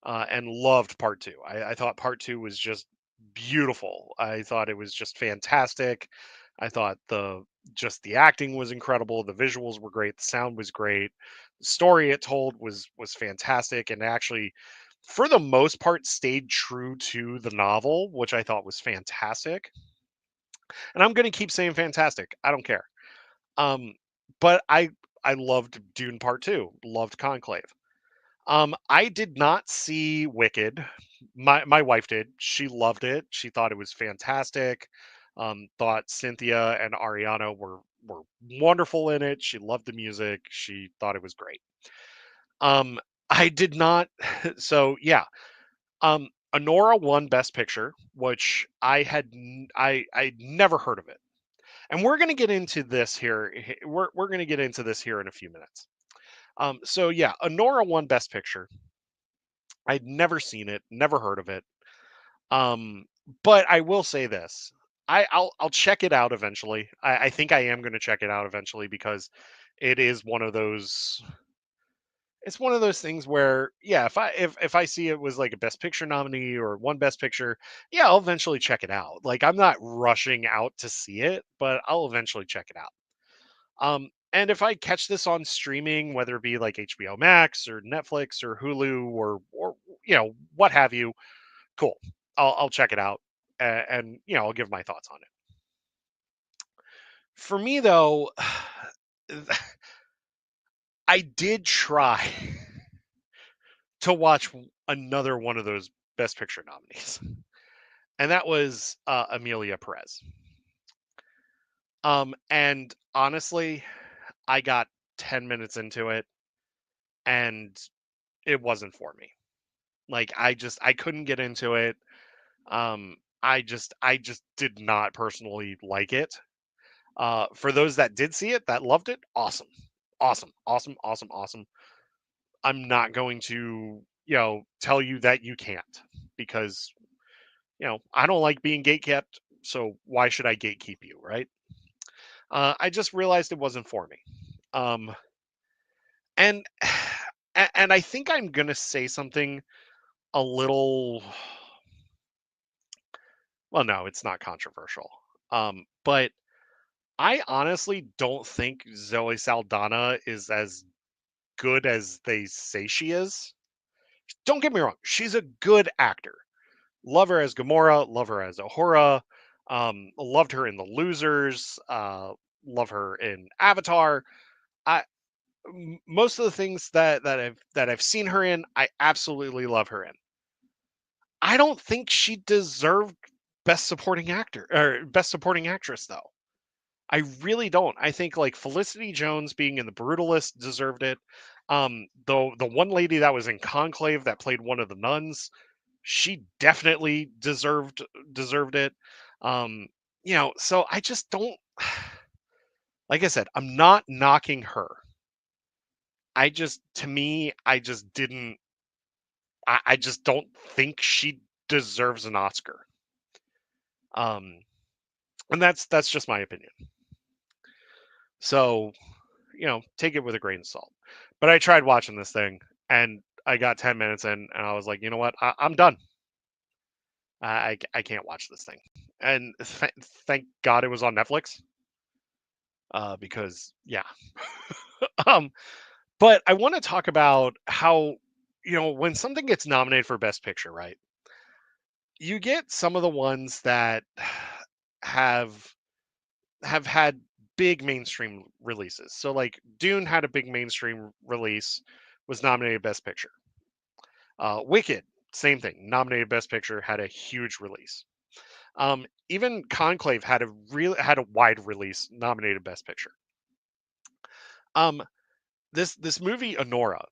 and loved part two. I thought part two was just beautiful. I thought it was just fantastic. I thought the acting was incredible. The visuals were great. The sound was great. The story it told was fantastic, and actually, for the most part, stayed true to the novel, which I thought was fantastic. And I'm going to keep saying fantastic. I don't care. Um, but I loved Dune Part Two. Loved Conclave. I did not see Wicked. My wife did. She loved it. She thought it was fantastic. Thought Cynthia and Ariana were wonderful in it. She loved the music. She thought it was great. I did not. So yeah. Honora won Best Picture, which I'd never heard of it. And we're gonna get into this here. We're gonna get into this here in a few minutes. So yeah, Honora won Best Picture. I'd never seen it, never heard of it. Um, but I will say this. I'll check it out eventually. I think I am gonna check it out eventually because it is one of those it's one of those things where yeah, if I see it was like a best picture nominee or one best picture, yeah, I'll eventually check it out. Like I'm not rushing out to see it, but I'll eventually check it out. And if I catch this on streaming, whether it be like HBO Max or Netflix or Hulu or what have you, cool. I'll check it out and I'll give my thoughts on it. For me, though, I did try to watch another one of those Best Picture nominees, and that was Amelia Perez. And honestly, I got 10 minutes into it, and it wasn't for me. Like I couldn't get into it. I just did not personally like it. For those that did see it, that loved it, awesome. Awesome, awesome, awesome, awesome. I'm not going to, tell you that you can't because, I don't like being gatekept, so why should I gatekeep you, right? I just realized it wasn't for me. Um, and and I think I'm gonna say something a little, well, no, it's not controversial. But I honestly don't think Zoe Saldana is as good as they say she is. Don't get me wrong, she's a good actor. Love her as Gamora, love her as Ahura, loved her in The Losers, love her in Avatar. I Most of the things that I've seen her in, I absolutely love her in. I don't think she deserved best supporting actor or best supporting actress though. I really don't. I think like Felicity Jones being in The Brutalist deserved it. Though the one lady that was in Conclave that played one of the nuns, she definitely deserved it. Um, so I just don't, like I said, I'm not knocking her. To me, I just didn't I just don't think she deserves an Oscar. Um, and that's just my opinion. So, take it with a grain of salt. But I tried watching this thing and I got 10 minutes in and I was like, you know what? I'm done. I can't watch this thing. And thank God it was on Netflix. Because yeah. um, but I want to talk about how, when something gets nominated for Best Picture, right? You get some of the ones that have have had big mainstream releases. So like Dune had a big mainstream release, was nominated Best Picture. Wicked, same thing, nominated Best Picture, had a huge release. Even Conclave had a wide release, nominated Best Picture. Um, this movie Honora,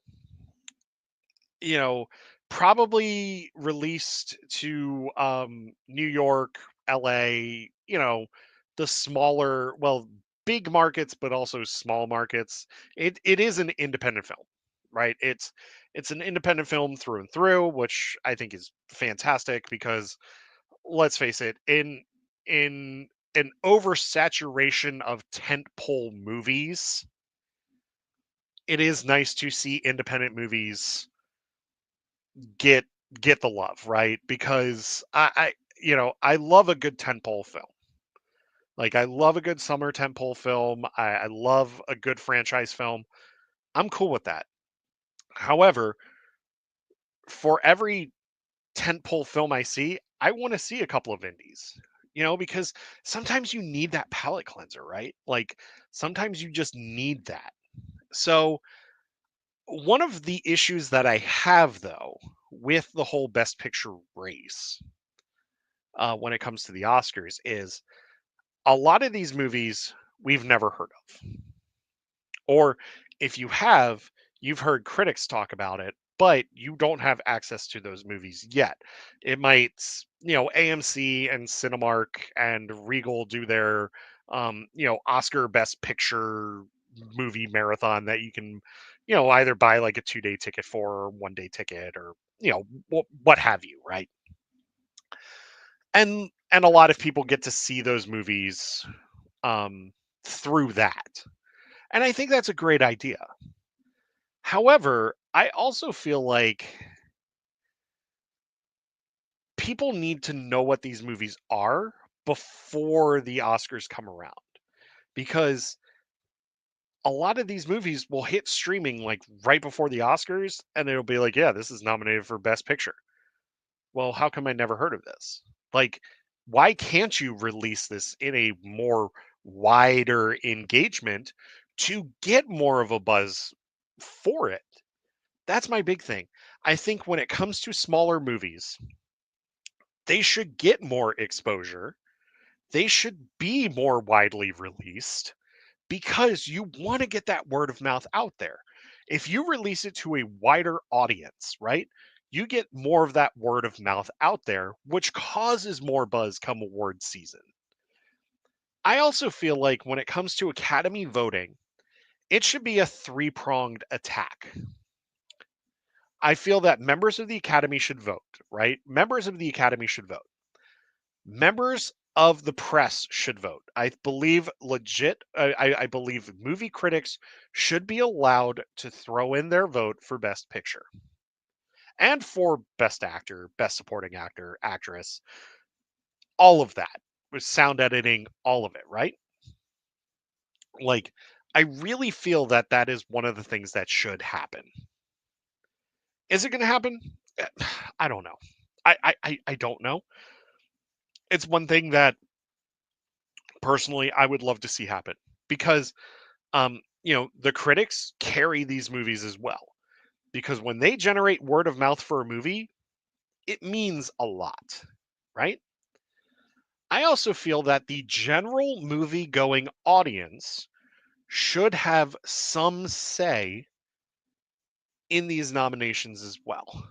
you know, probably released to New York, LA, the smaller, well, big markets, but also small markets. It is an independent film, right? It's an independent film through and through, which I think is fantastic because let's face it, in an oversaturation of tentpole movies, it is nice to see independent movies get get the love, right? Because I love a good tentpole film. Like I love a good summer tentpole film. I love a good franchise film. I'm cool with that. However, for every tentpole film I see, I want to see a couple of indies. Because sometimes you need that palate cleanser, right? Like sometimes you just need that. So one of the issues that I have though with the whole best picture race when it comes to the Oscars is a lot of these movies we've never heard of. Or if you have, you've heard critics talk about it, but you don't have access to those movies yet. It might, AMC and Cinemark and Regal do their, Oscar Best Picture movie marathon that you can, either buy like a 2-day ticket for or 1-day ticket or, what have you, right? And a lot of people get to see those movies um, through that. And I think that's a great idea. However, I also feel like people need to know what these movies are before the Oscars come around because a lot of these movies will hit streaming like right before the Oscars and it'll be like, yeah, this is nominated for Best Picture. Well, how come I never heard of this? Like, why can't you release this in a more wider engagement to get more of a buzz for it. That's my big thing. I think when it comes to smaller movies, they should get more exposure. They should be more widely released because you want to get that word of mouth out there. If you release it to a wider audience, right? You get more of that word of mouth out there, which causes more buzz come award season. I also feel like when it comes to Academy voting, it should be a three-pronged attack. I feel that members of the Academy should vote, right? Members of the Academy should vote. Members of the press should vote. I believe I believe movie critics should be allowed to throw in their vote for Best Picture and for Best Actor, Best Supporting Actor, Actress, all of that with sound editing, all of it, right? Like, I really feel that that is one of the things that should happen. Is it going to happen? Eh, I don't know. I don't know. It's one thing that personally I would love to see happen because the critics carry these movies as well because when they generate word of mouth for a movie, it means a lot, right? I also feel that the general movie going audience should have some say in these nominations as well.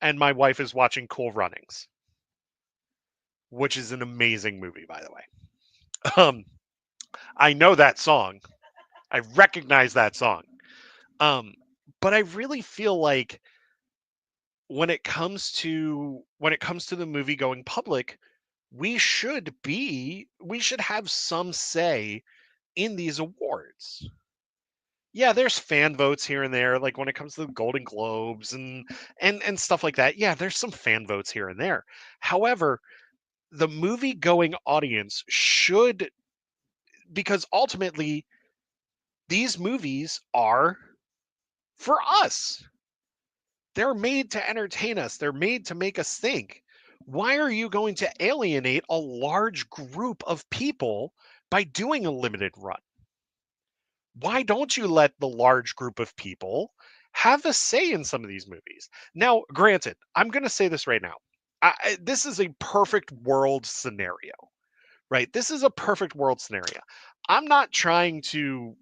And my wife is watching Cool Runnings, which is an amazing movie, by the way. Um, I know that song. I recognize that song. Um, but I really feel like when it comes to the movie going public, we should have some say in these awards. Yeah, there's fan votes here and there, like when it comes to the Golden Globes and stuff like that. Yeah, there's some fan votes here and there. However, the movie going audience should, because ultimately these movies are for us. They're made to entertain us. They're made to make us think. Why are you going to alienate a large group of people by doing a limited run? Why don't you let the large group of people have a say in some of these movies? Now, granted, I'm going to say this right now. This is a perfect world scenario, right? This is a perfect world scenario. I'm not trying to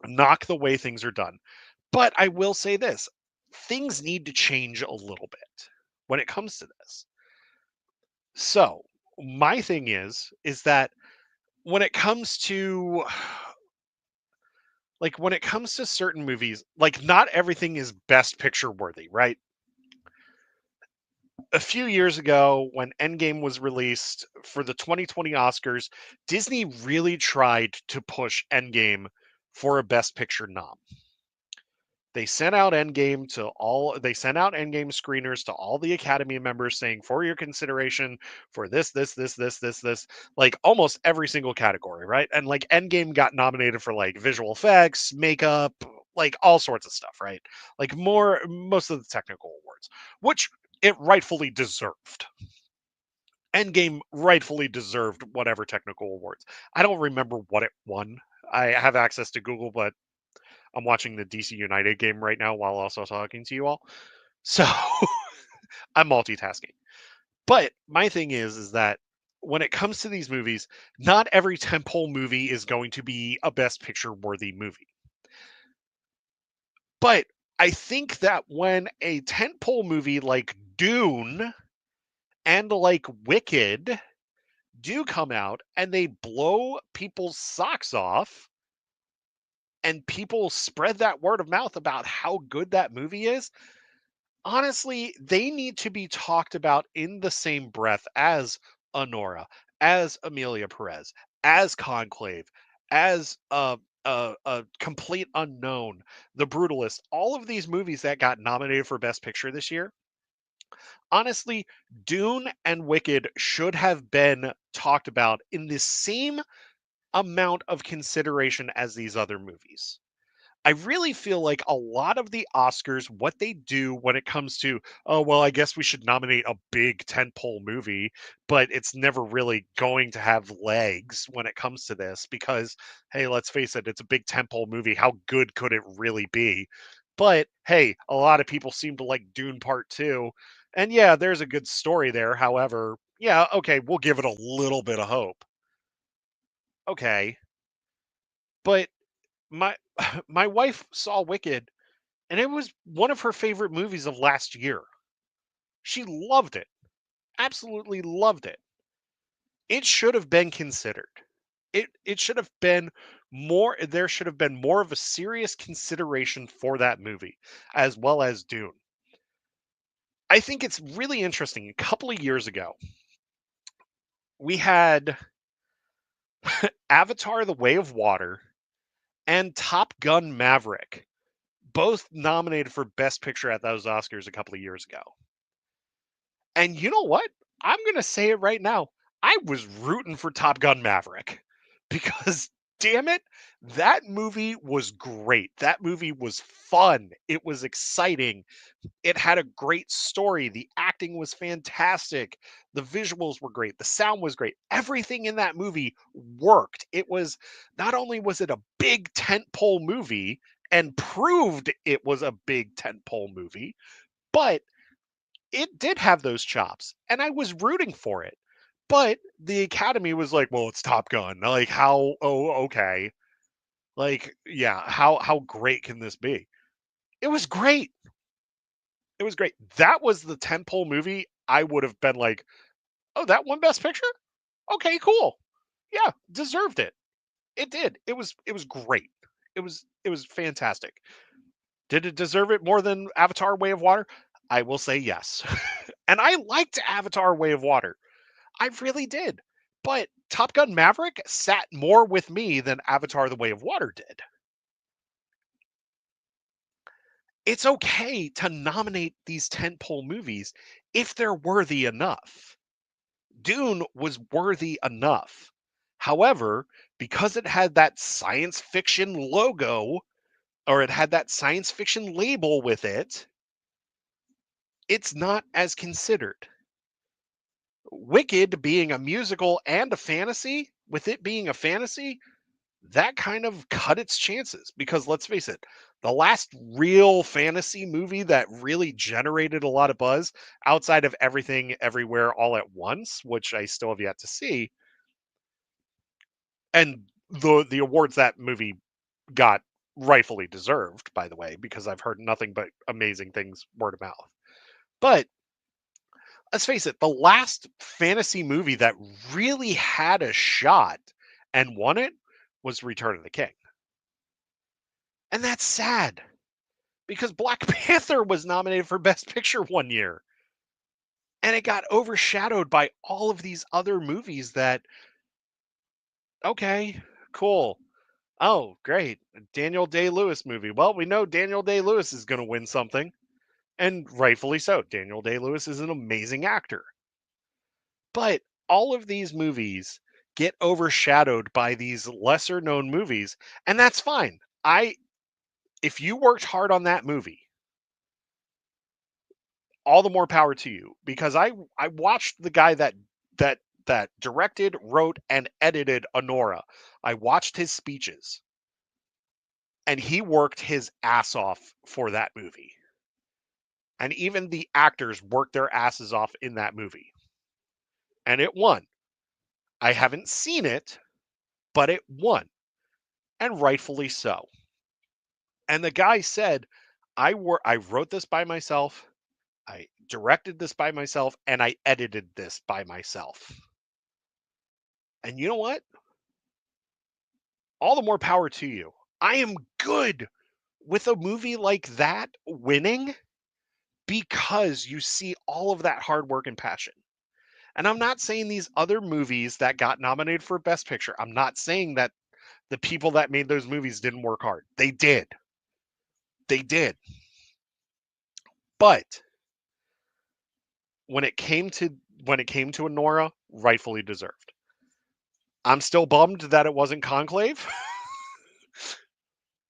knock the way things are done. But I will say this, things need to change a little bit when it comes to this. So, my thing is that when it comes to when it comes to certain movies, like not everything is best picture worthy, right? A few years ago when Endgame was released for the 2020 Oscars, Disney really tried to push Endgame for a best picture nom. They sent out Endgame screeners to all the Academy members saying, for your consideration for this, like almost every single category, right? And like Endgame got nominated for like visual effects, makeup, like all sorts of stuff, right? Like most of the technical awards, which it rightfully deserved. Endgame rightfully deserved whatever technical awards. I don't remember what it won. I have access to Google, but I'm watching the DC United game right now while also talking to you all. So I'm multitasking. But my thing is that when it comes to these movies, not every tentpole movie is going to be a best picture worthy movie. But I think that when a tentpole movie like Dune and like Wicked do come out and they blow people's socks off and people spread that word of mouth about how good that movie is, honestly, they need to be talked about in the same breath as Honora, as Amelia Perez, as Conclave, as a Complete Unknown, The Brutalist. All of these movies that got nominated for Best Picture this year, honestly, Dune and Wicked should have been talked about in the same amount of consideration as these other movies. I really feel like a lot of the Oscars, what they do when it comes to, oh, well, I guess we should nominate a big tentpole movie, but it's never really going to have legs when it comes to this because, hey, let's face it, it's a big tentpole movie. How good could it really be? But hey, a lot of people seem to like Dune Part 2. And yeah, there's a good story there. However, yeah, okay, we'll give it a little bit of hope. Okay. But my my wife saw Wicked and it was one of her favorite movies of last year. She loved it. Absolutely loved it. It should have been considered. It should have been more there should have been more of a serious consideration for that movie as well as Dune. I think it's really interesting. A couple of years ago, we had Avatar: The Way of Water and Top Gun: Maverick both nominated for Best Picture at those Oscars a couple of years ago. And you know what? I'm gonna say it right now. I was rooting for Top Gun: Maverick because damn it, that movie was great. That movie was fun. It was exciting. It had a great story. The acting was fantastic. The visuals were great. The sound was great. Everything in that movie worked. It was not only was it a big tentpole movie and proved it was a big tentpole movie, but it did have those chops, and I was rooting for it. But the Academy was like, "Well, it's Top Gun." Like, how? Oh, okay. Like, yeah. How great can this be? It was great. It was great. That was the tentpole movie. I would have been like, "Oh, that won Best Picture? Okay, cool. Yeah, deserved it. It did. It was great. It was fantastic. Did it deserve it more than Avatar: Way of Water? I will say yes. And I liked Avatar: Way of Water. I really did. But Top Gun: Maverick sat more with me than Avatar: The Way of Water did. It's okay to nominate these tentpole movies if they're worthy enough. Dune was worthy enough. However, because it had that science fiction logo or it had that science fiction label with it, it's not as considered. Wicked being a musical and a fantasy, with it being a fantasy, that kind of cut its chances because let's face it, the last real fantasy movie that really generated a lot of buzz outside of Everything Everywhere All at Once, which I still have yet to see, and the awards that movie got rightfully deserved, by the way, because I've heard nothing but amazing things word of mouth. But let's face it, the last fantasy movie that really had a shot and won it was Return of the King. And that's sad because Black Panther was nominated for Best Picture one year. And it got overshadowed by all of these other movies that, okay, cool. Oh, great. A Daniel Day Lewis movie. Well, we know Daniel Day Lewis is going to win something. And rightfully so. Daniel Day Lewis is an amazing actor. But all of these movies get overshadowed by these lesser known movies. And that's fine. If you worked hard on that movie, all the more power to you because I watched the guy that directed, wrote, and edited Honora. I watched his speeches, and he worked his ass off for that movie. And even the actors worked their asses off in that movie, and it won. I haven't seen it, but it won, and rightfully so. And the guy said, I wrote this by myself, I directed this by myself, and I edited this by myself." And you know what? All the more power to you. I am good with a movie like that winning because you see all of that hard work and passion. And I'm not saying these other movies that got nominated for Best Picture, I'm not saying that the people that made those movies didn't work hard. They did. They did. But when it came to Honora, rightfully deserved. I'm still bummed that it wasn't Conclave,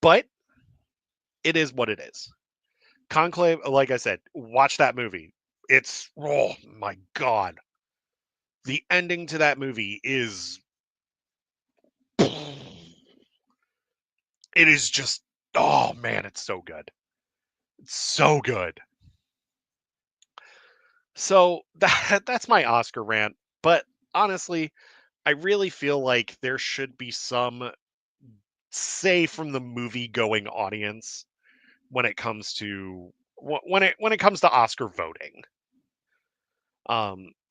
but It is what it is. Conclave, like I said, watch that movie. It's, oh my God. The ending to that movie is, it is just, oh man, it's so good. It's so good. So that's my Oscar rant. But honestly, I really feel like there should be some say from the movie going audience when it comes to when it comes to Oscar voting.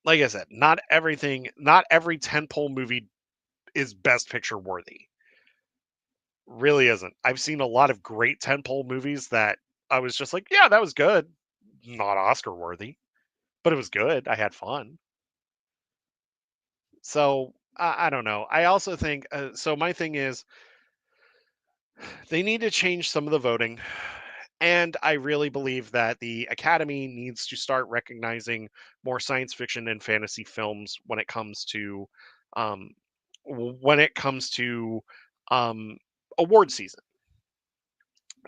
Like I said, not every tentpole movie is Best Picture worthy. Really isn't. I've seen a lot of great tentpole movies that I was just like, yeah, that was good. Not Oscar worthy, but it was good. I had fun. So I don't know. I also think so. My thing is they need to change some of the voting. And I really believe that the Academy needs to start recognizing more science fiction and fantasy films um, when it comes to um, award season,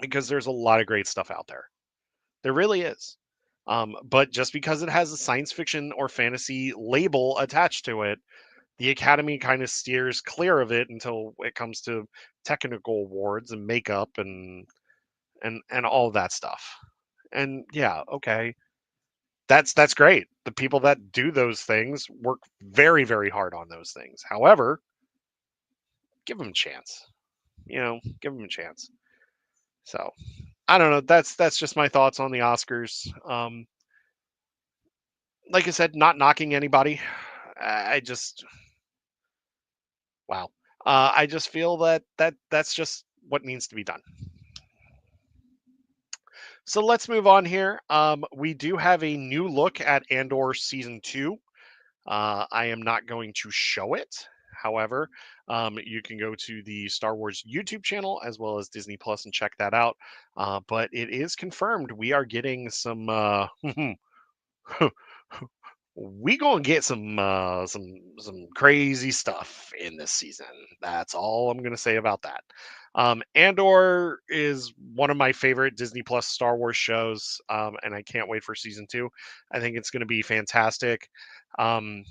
because there's a lot of great stuff out there. There really is. But just because it has a science fiction or fantasy label attached to it, the Academy kind of steers clear of it until it comes to technical awards and makeup and all that stuff. And yeah, okay, that's great. The people that do those things work very, very hard on those things. However, give them a chance. Give them a chance. So I don't know. That's just my thoughts on the Oscars. Like I said, not knocking anybody. I just wow. I just feel that's just what needs to be done. So let's move on here. We do have a new look at Andor season 2. I am not going to show it. However, you can go to the Star Wars YouTube channel as well as Disney Plus and check that out. But it is confirmed we are getting some. We gonna get some crazy stuff in this season. That's all I'm gonna say about that. Andor is one of my favorite Disney Plus Star Wars shows, and I can't wait for season 2. I think it's gonna be fantastic. Um,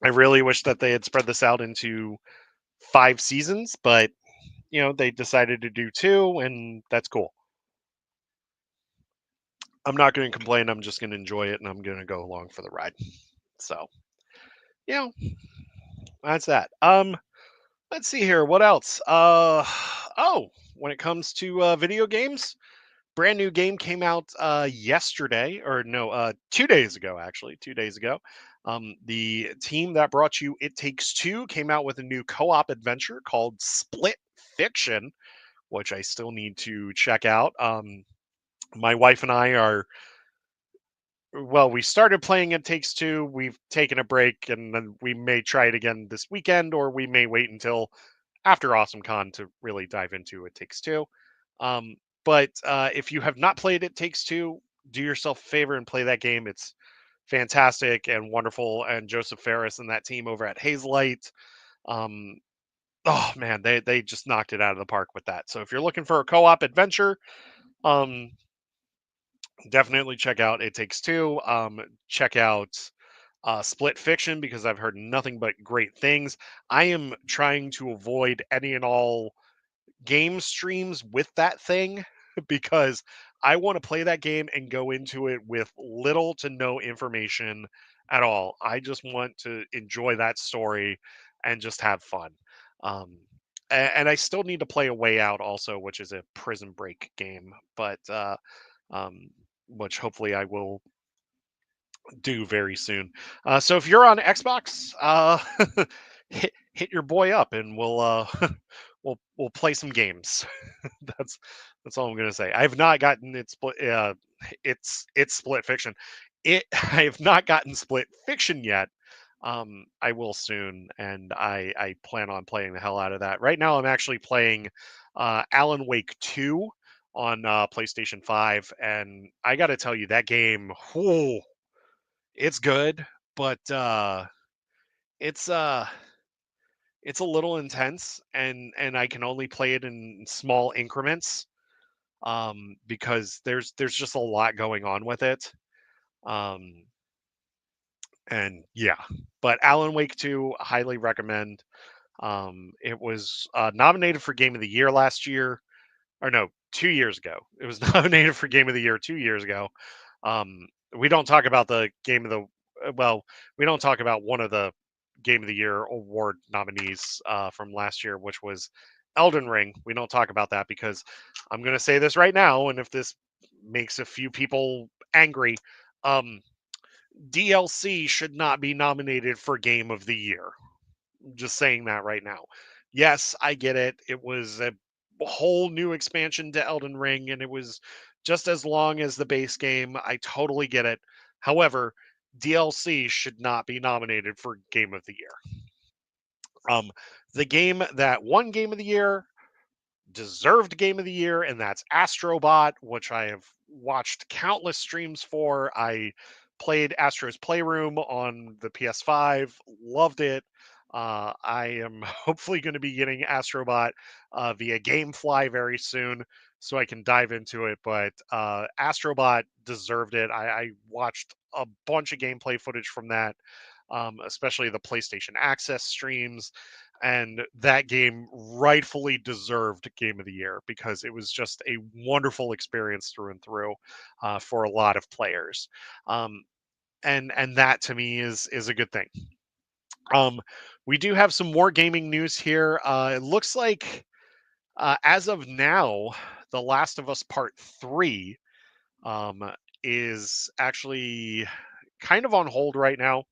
I really wish that they had spread this out into 5 seasons, but they decided to do 2, and that's cool. I'm not going to complain. I'm just going to enjoy it, and I'm going to go along for the ride. So, you know, that's that. Let's see here. What else? Oh, when it comes to video games, brand new game came out yesterday, or no, 2 days ago, actually, 2 days ago. The team that brought you It Takes Two came out with a new co-op adventure called Split Fiction, which I still need to check out. My wife and I are well, we started playing It Takes Two. We've taken a break, and then we may try it again this weekend, or we may wait until after AwesomeCon to really dive into It Takes Two. But if you have not played It Takes Two, do yourself a favor and play that game. It's fantastic and wonderful. And Joseph Ferris and that team over at Hazelight, um, oh man, they just knocked it out of the park with that. So if you're looking for a co-op adventure, um, definitely check out It Takes Two. Check out Split Fiction because I've heard nothing but great things. I am trying to avoid any and all game streams with that thing because I want to play that game and go into it with little to no information at all. I just want to enjoy that story and just have fun. Um, and I still need to play A Way Out also, which is a prison break game, but um, which hopefully I will do very soon. So if you're on Xbox, hit your boy up and we'll we'll play some games. that's that's all I'm gonna say. I've not gotten it's Split Fiction. I have not gotten Split Fiction yet. I will soon, and I plan on playing the hell out of that. Right now, I'm actually playing Alan Wake 2 on PlayStation 5, and I got to tell you that game, whew, it's good, but it's uh it's a little intense, and I can only play it in small increments. because there's just a lot going on with it. Um, and yeah, but Alan Wake 2, highly recommend. It was nominated for Game of the Year last year, or no, 2 years ago. It was nominated for Game of the Year 2 years ago. Um, we don't talk about the game of the well, we don't talk about one of the Game of the Year award nominees from last year, which was Elden Ring. We don't talk about that because I'm going to say this right now, and if this makes a few people angry, um, DLC should not be nominated for Game of the Year. Just saying that right now. Yes, I get it. It was a whole new expansion to Elden Ring, and it was just as long as the base game. I totally get it. However, DLC should not be nominated for Game of the Year. Um, the game that won Game of the Year deserved Game of the Year, and that's Astrobot, which I have watched countless streams for. I played Astro's Playroom on the PS5, loved it. I am hopefully going to be getting Astrobot via GameFly very soon so I can dive into it. But Astrobot deserved it. I watched a bunch of gameplay footage from that, especially the PlayStation Access streams, and that game rightfully deserved Game of the Year because it was just a wonderful experience through and through for a lot of players, um, and that to me is a good thing. Um, we do have some more gaming news here. It looks like as of now, The Last of Us Part Three um, is actually kind of on hold right now.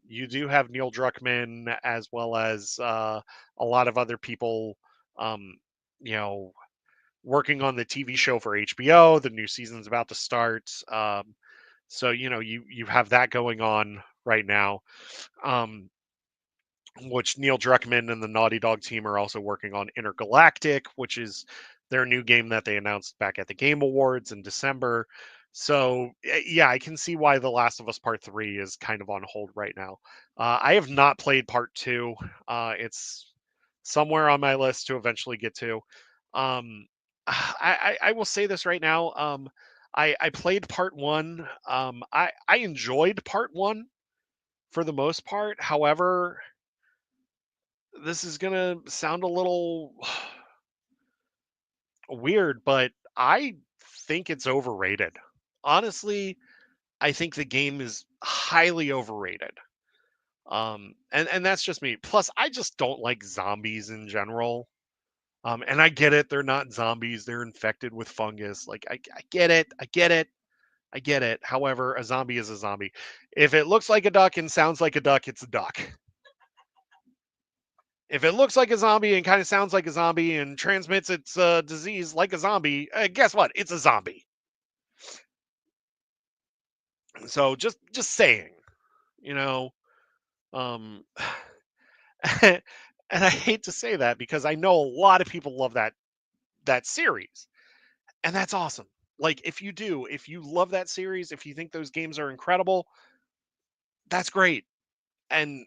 You do have Neil Druckmann as well as a lot of other people, um, you know, working on the TV show for HBO. The new season's about to start, so you have that going on right now. Um, which Neil Druckmann and the Naughty Dog team are also working on Intergalactic, which is their new game that they announced back at the Game Awards in December. So, yeah, I can see why The Last of Us Part 3 is kind of on hold right now. I have not played Part 2. It's somewhere on my list to eventually get to. Um, I will say this right now. I played Part 1. I enjoyed Part 1 for the most part. However, this is gonna sound a little weird, but I think it's overrated. Honestly, I think the game is highly overrated. And that's just me. Plus, I just don't like zombies in general. And I get it, they're not zombies, they're infected with fungus. Like I get it, I get it, I get it. However, a zombie is a zombie. If it looks like a duck and sounds like a duck, it's a duck. If it looks like a zombie and kind of sounds like a zombie and transmits its disease like a zombie, guess what? It's a zombie. So just saying, you know, um, and I hate to say that because I know a lot of people love that series, and that's awesome. Like if you love that series, if you think those games are incredible, that's great. And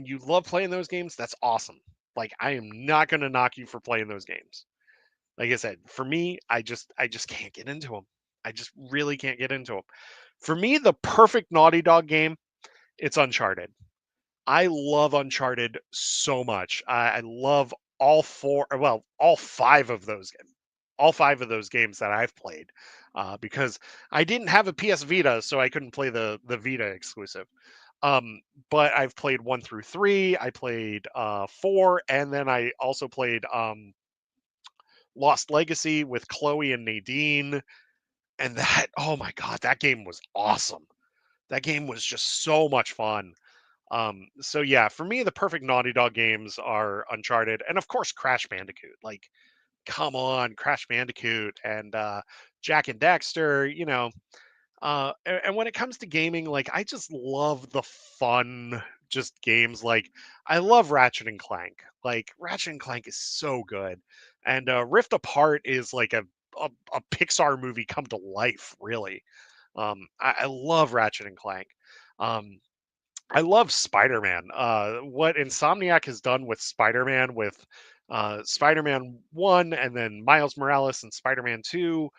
you love playing those games, that's awesome. Like I am not going to knock you for playing those games. Like I said, for me, I just can't get into them. I just really can't get into them. For me, the perfect Naughty Dog game, it's Uncharted. I love Uncharted so much. I love all four, well, all five of those games that I've played, because I didn't have a PS Vita, so I couldn't play the Vita exclusive. Um, but I've played 1 through 3. I played 4, and then I also played Lost Legacy with Chloe and Nadine, and that oh my god, that game was awesome. That game was just so much fun. So yeah, for me, the perfect Naughty Dog games are Uncharted, and of course Crash Bandicoot. Like, come on, Crash Bandicoot and Jack and Dexter. And when it comes to gaming, like I just love the fun, just games. Like I love Ratchet and Clank. Like Ratchet and Clank is so good, and Rift Apart is like a Pixar movie come to life. Really, I love Ratchet and Clank. Um, I love Spider-Man. What Insomniac has done with Spider-Man, with Spider-Man 1 and then Miles Morales and Spider-Man 2,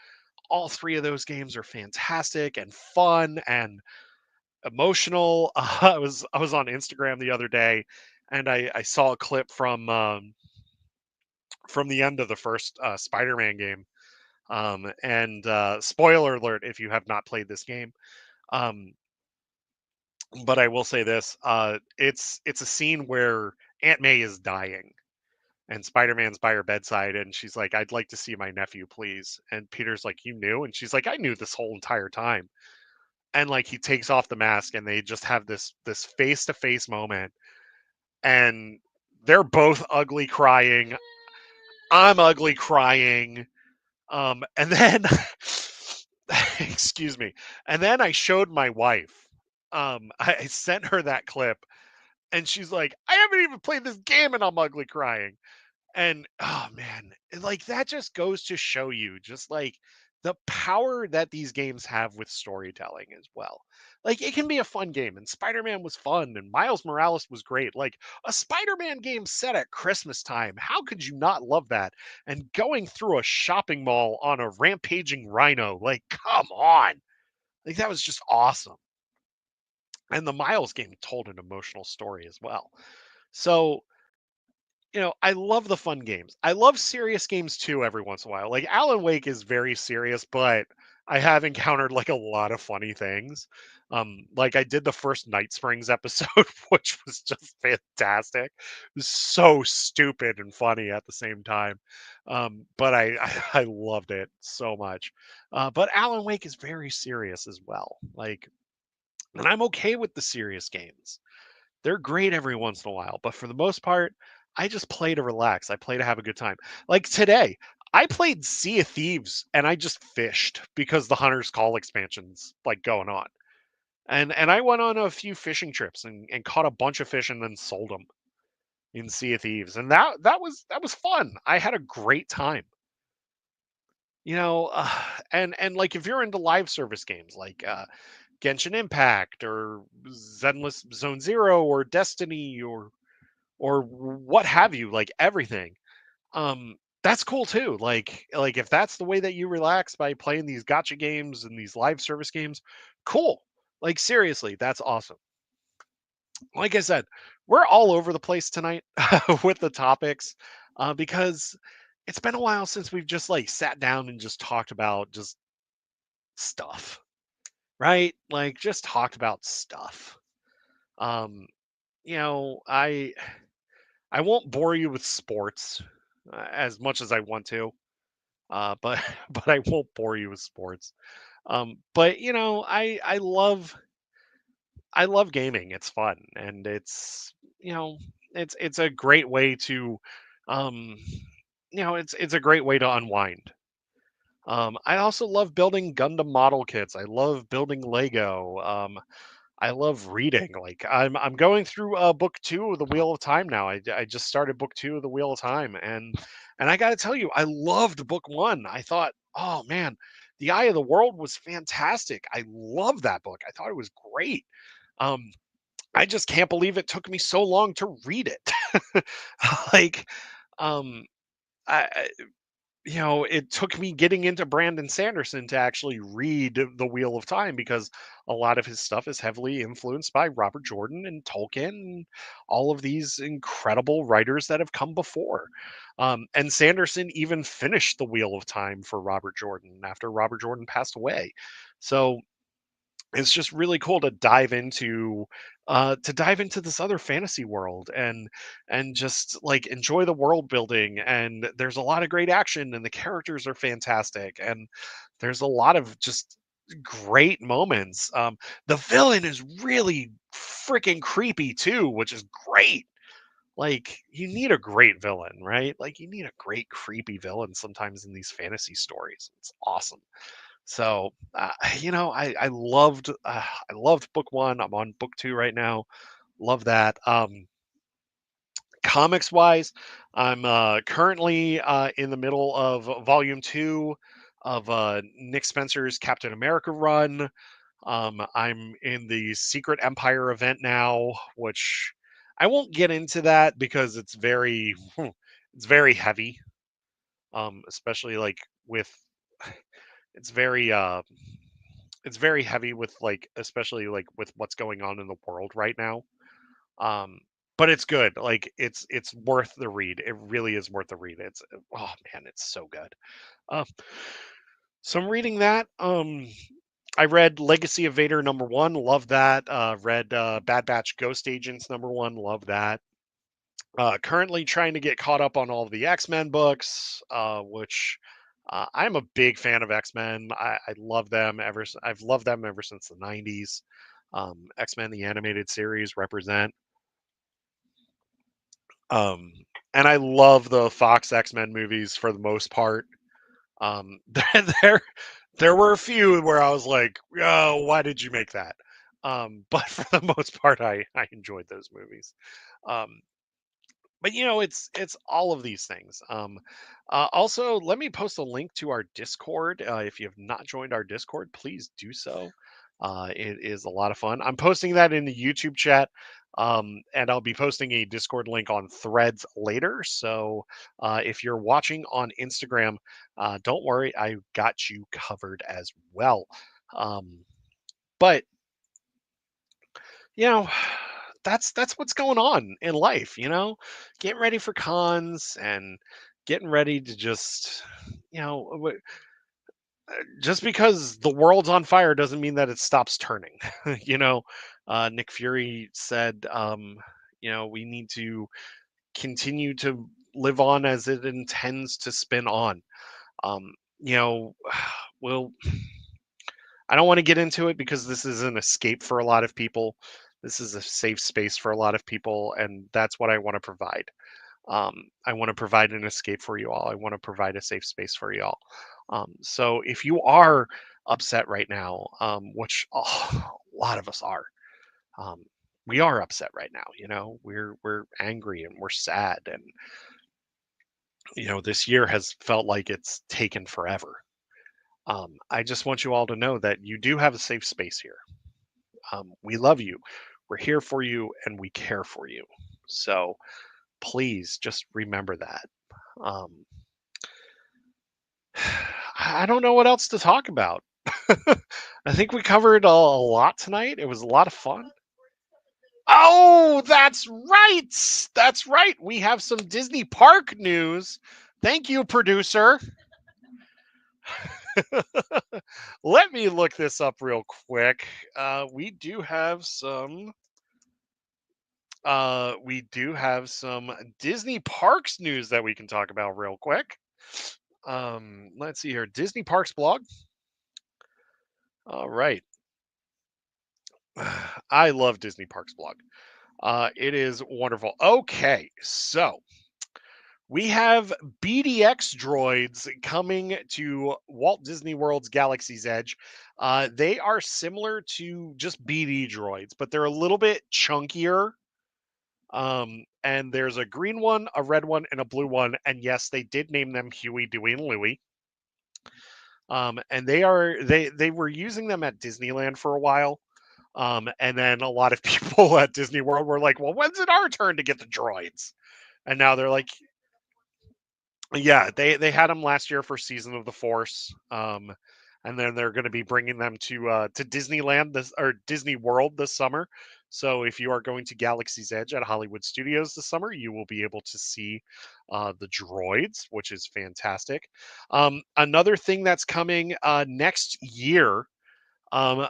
all three of those games are fantastic and fun and emotional. I was on Instagram the other day, and I saw a clip from the end of the first Spider-Man game. And spoiler alert if you have not played this game. Um, but I will say this: it's a scene where Aunt May is dying, and Spider-Man's by her bedside, and she's like, "I'd like to see my nephew, please." And Peter's like, "You knew?" And she's like, "I knew this whole entire time." And like he takes off the mask, and they just have this face to face moment, and they're both ugly crying. I'm ugly crying. And then excuse me. And then I showed my wife. I sent her that clip, and she's like, "I haven't even played this game, and I'm ugly crying." And oh man, like that just goes to show you just like the power that these games have with storytelling as well. Like it can be a fun game, and Spider-Man was fun, and Miles Morales was great. Like a Spider-Man game set at Christmas time. How could you not love that? And going through a shopping mall on a rampaging rhino, like come on. Like that was just awesome. And the Miles game told an emotional story as well. So I love the fun games. I love serious games too every once in a while. Like Alan Wake is very serious, but I have encountered like a lot of funny things. Like I did the first Night Springs episode, which was just fantastic. It was so stupid and funny at the same time. But I loved it so much. But Alan Wake is very serious as well. Like, and I'm okay with the serious games. They're great every once in a while, but for the most part, I just play to relax. I play to have a good time. Like today, I played Sea of Thieves and I just fished because the Hunter's Call expansion's like going on. And I went on a few fishing trips and caught a bunch of fish and then sold them in Sea of Thieves. And that was fun. I had a great time. You know, and like if you're into live service games like Genshin Impact or Zenless Zone Zero or Destiny or what have you, like everything. That's cool too. Like if that's the way that you relax by playing these gotcha games and these live service games, cool. Like seriously, that's awesome. Like I said, we're all over the place tonight with the topics because it's been a while since we've just like sat down and just talked about just stuff, right? Like just talked about stuff. Um, I won't bore you with sports as much as I want to, but but I won't bore you with sports. But I love gaming. It's fun, and it's a great way to, um, it's a great way to unwind. I also love building Gundam model kits. I love building Lego. I love reading. Like I'm going through book 2 of the Wheel of Time now. I just started book 2 of the Wheel of Time, and I got to tell you, I loved book 1. I thought, "Oh man, The Eye of the World was fantastic. I love that book. I thought it was great." Um I just can't believe it took me so long to read it. like um I it took me getting into Brandon Sanderson to actually read The Wheel of Time because a lot of his stuff is heavily influenced by Robert Jordan and Tolkien and all of these incredible writers that have come before. And Sanderson even finished The Wheel of Time for Robert Jordan after Robert Jordan passed away. So it's just really cool to dive into this other fantasy world and just like enjoy the world building, and there's a lot of great action and the characters are fantastic and there's a lot of just great moments. The villain is really freaking creepy too, which is great. Like you need a great villain, right? Like you need a great creepy villain sometimes in these fantasy stories. It's awesome. So, I loved book 1. I'm on book 2 right now. Love that. Comics wise, I'm currently in the middle of volume 2 of Nick Spencer's Captain America run. I'm in the Secret Empire event now, which I won't get into that because it's very it's very heavy. Especially like with it's very it's very heavy with like especially like with what's going on in the world right now. Um, but it's good. Like it's worth the read. It really is worth the read. It's oh man, it's so good. Um, so I'm reading that. I read Legacy of Vader #1, love that. Read Bad Batch Ghost Agents #1, love that. Currently trying to get caught up on all of the X-Men books, which I'm a big fan of X-Men. I love them I've loved them ever since the 90s. X-Men the animated series represent. Um, and I love the Fox X-Men movies for the most part. There there were a few where I was like, "Oh, why did you make that?" But for the most part, I enjoyed those movies. Um, but it's all of these things. Also, let me post a link to our Discord. If you have not joined our Discord, please do so. It is a lot of fun. I'm posting that in the YouTube chat. And I'll be posting a Discord link on Threads later. So if you're watching on Instagram, don't worry, I got you covered as well. Um, but you know, that's what's going on in life, getting ready for cons and getting ready to just, just because the world's on fire doesn't mean that it stops turning. you know, Nick Fury said, we need to continue to live on as it intends to spin on. Um, you know, well, I don't want to get into it because this is an escape for a lot of people. This is a safe space for a lot of people, and that's what I want to provide. I want to provide an escape for you all. I want to provide a safe space for you all. So if you are upset right now, which a lot of us are, um, we are upset right now. We're angry and we're sad, and this year has felt like it's taken forever. I just want you all to know that you do have a safe space here. We love you. We're here for you and we care for you. So please just remember that. Um, I don't know what else to talk about. I think we covered a lot tonight. It was a lot of fun. Oh, that's right. That's right. We have some Disney park news. Thank you, producer. Let me look this up real quick. We do have some Disney parks news that we can talk about real quick. Let's see here. Disney Parks blog. All right. I love Disney Parks blog. It is wonderful. Okay, so we have BDX droids coming to Walt Disney World's Galaxy's Edge. They are similar to just BD droids, but they're a little bit chunkier. And there's a green one, a red one, and a blue one. And yes, they did name them Huey, Dewey, and Louie. And they were using them at Disneyland for a while. And then a lot of people at Disney World were like, "Well, when's it our turn to get the droids?" And now they're like, "Yeah, they had them last year for Season of the Force." And then they're going to be bringing them to Disneyland or Disney World this summer. So if you are going to Galaxy's Edge at Hollywood Studios this summer, you will be able to see the droids, which is fantastic. Another thing that's coming next year,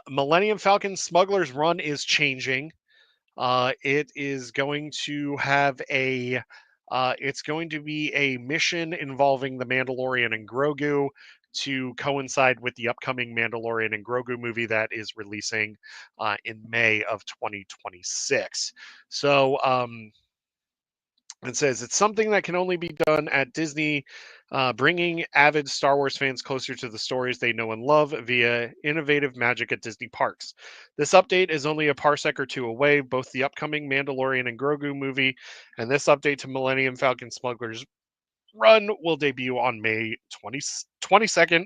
Millennium Falcon Smuggler's Run is changing. It is going to have it's going to be a mission involving the Mandalorian and Grogu to coincide with the upcoming Mandalorian and Grogu movie that is releasing in May of 2026. So it says it's something that can only be done at Disney, bringing avid Star Wars fans closer to the stories they know and love via innovative magic at Disney parks. This update is only a parsec or two away. Both the upcoming Mandalorian and Grogu movie and this update to Millennium Falcon Smuggler's Run will debut on May 22nd,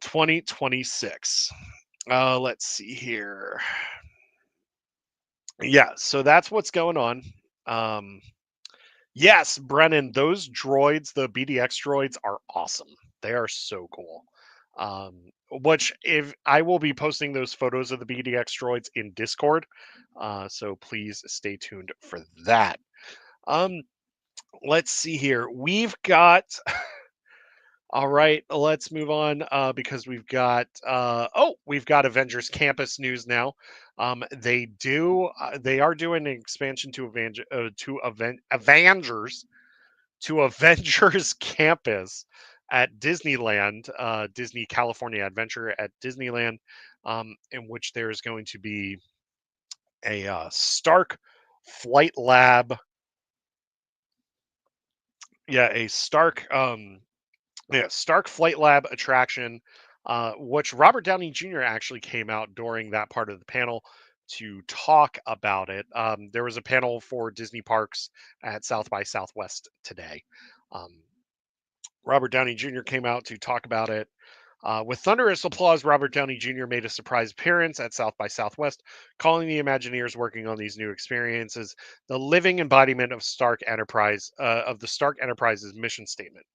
2026. Let's see here. Yeah, so that's what's going on. Um, yes, Brennan, those droids, the BDX droids, are awesome. They are so cool. Which if I will be posting those photos of the BDX droids in Discord, so please stay tuned for that. Um, let's see here. We've got all right, let's move on because we've got Avengers Campus news now. They are doing an expansion to Avengers to Avengers Campus at Disneyland, Disney California Adventure at Disneyland, in which there is going to be a Stark Flight Lab. Yeah, a Stark Flight Lab attraction, which Robert Downey Jr. actually came out during that part of the panel to talk about it. There was a panel for Disney parks at South by Southwest today. Um, Robert Downey Jr. came out to talk about it. With thunderous applause, Robert Downey Jr. made a surprise appearance at South by Southwest, calling the Imagineers working on these new experiences the living embodiment of the Stark Enterprise's mission statement.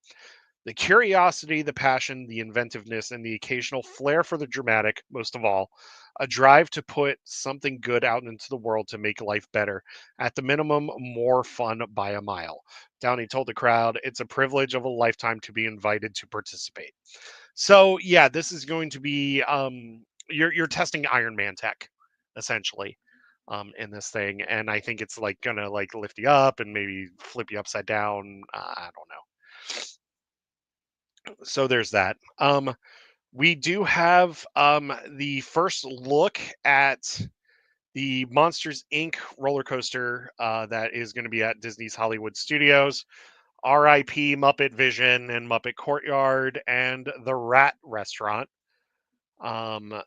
The curiosity, the passion, the inventiveness, and the occasional flair for the dramatic, most of all, a drive to put something good out into the world to make life better, at the minimum, more fun by a mile. Downey told the crowd, "It's a privilege of a lifetime to be invited to participate." So, yeah, this is going to be you're testing Iron Man tech, essentially. In this thing, and I think it's like gonna like lift you up and maybe flip you upside down. I don't know, so there's that. We do have the first look at the Monsters Inc. roller coaster that is going to be at Disney's Hollywood Studios. RIP Muppet Vision and Muppet Courtyard and the Rat Restaurant. Um,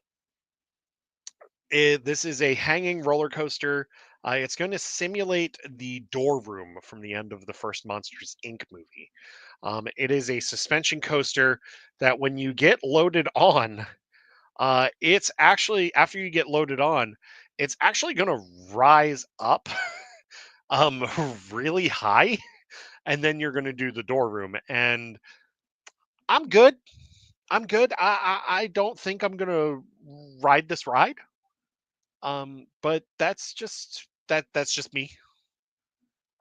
this is a hanging roller coaster. It's going to simulate the door room from the end of the first Monsters Inc. movie. It is a suspension coaster that when you get loaded on, it's actually after you get loaded on, it's actually going to rise up um really high, and then you're going to do the door room. And I'm good. I'm good. I don't think I'm going to ride this ride. But that's just me.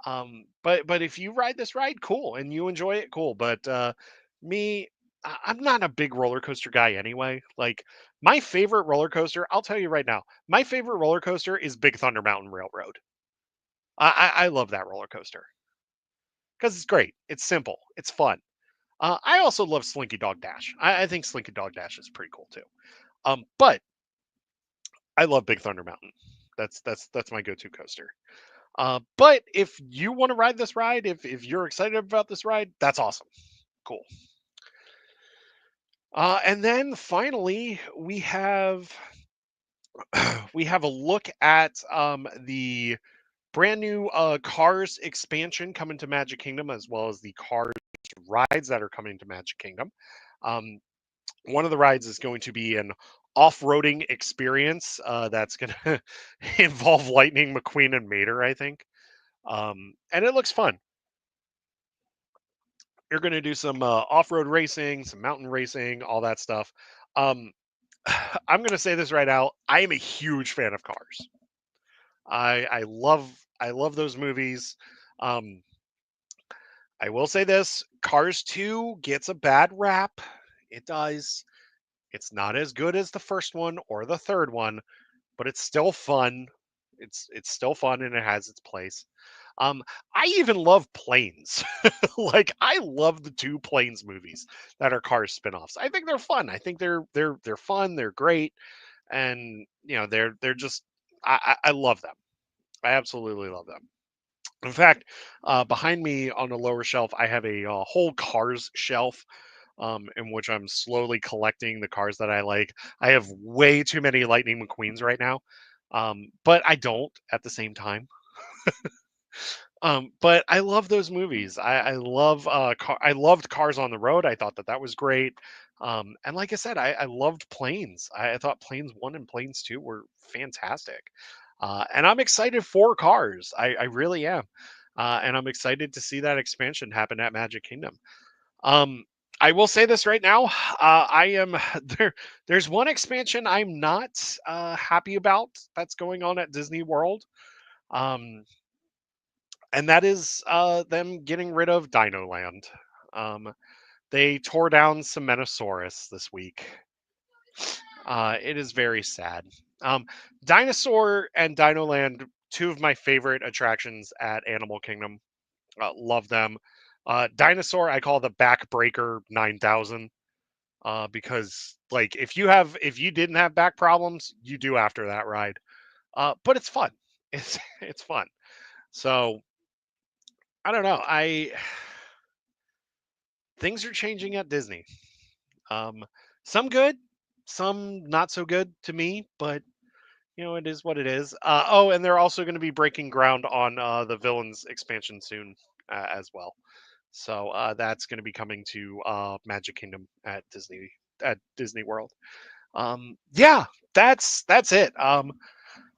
But if you ride this ride, cool, and you enjoy it, cool. But me, I'm not a big roller coaster guy anyway. Like my favorite roller coaster, I'll tell you right now, my favorite roller coaster is Big Thunder Mountain Railroad. I love that roller coaster because it's great. It's simple. It's fun. I also love Slinky Dog Dash. I think Slinky Dog Dash is pretty cool too. But I love Big Thunder Mountain. That's my go-to coaster. But if you want to ride this ride, if you're excited about this ride, that's awesome. Cool. And then finally, we have a look at the brand new Cars expansion coming to Magic Kingdom, as well as the Cars rides that are coming to Magic Kingdom. Um, one of the rides is going to be an off-roading experience that's going to involve Lightning McQueen and Mater, I think. And it looks fun. You're going to do some off-road racing, some mountain racing, all that stuff. Um, I'm going to say this right now. I am a huge fan of Cars. I love those movies. Um, I will say this: Cars 2 gets a bad rap. It does. It's not as good as the first one or the third one, but it's still fun. It's still fun and it has its place. Um, I even love Planes. Like I love the two Planes movies that are Cars spin-offs. I think they're fun. I think they're fun, they're great, and they're just I love them. I absolutely love them. In fact, behind me on the lower shelf, I have a whole Cars shelf in which I'm slowly collecting the cars that I like. I have way too many Lightning McQueens right now, but I don't at the same time. But I love those movies. I love I loved Cars on the Road. I thought that that was great. And like I said, I loved Planes. I thought Planes One and Planes Two were fantastic. And I'm excited for Cars. I really am. And I'm excited to see that expansion happen at Magic Kingdom. Um, I will say this right now. I am there. There's one expansion I'm not happy about that's going on at Disney World. Um, and that is them getting rid of Dino Land. They tore down Semenosaurus this week. It is very sad. Um, Dinosaur and Dino Land, two of my favorite attractions at Animal Kingdom. Love them. Dinosaur, I call the Backbreaker 9000 because, like, if you didn't have back problems, you do after that ride. But it's fun. It's fun. So I don't know. I Things are changing at Disney. Um, some good, some not so good to me, but it is what it is. Oh, and they're also going to be breaking ground on the Villains expansion soon as well. So that's going to be coming to Magic Kingdom at Disney World. Yeah, that's it.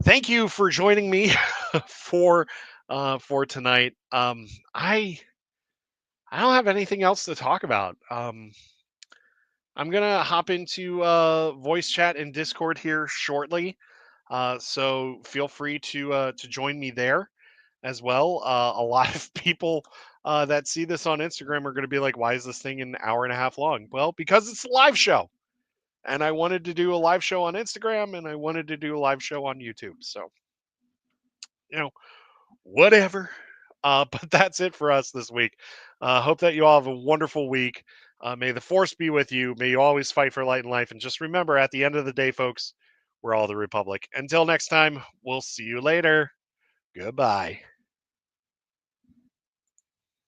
Thank you for joining me for for tonight. I don't have anything else to talk about. I'm gonna hop into voice chat and Discord here shortly, so feel free to join me there as well. A lot of people that see this on Instagram are going to be like, "Why is this thing an hour and a half long?" Well, because it's a live show, and I wanted to do a live show on Instagram, and I wanted to do a live show on YouTube. So you know, whatever. But that's it for us this week. Hope that you all have a wonderful week. May the force be with you. May you always fight for light and life. And just remember, at the end of the day, folks, we're all the Republic. Until next time, we'll see you later. Goodbye.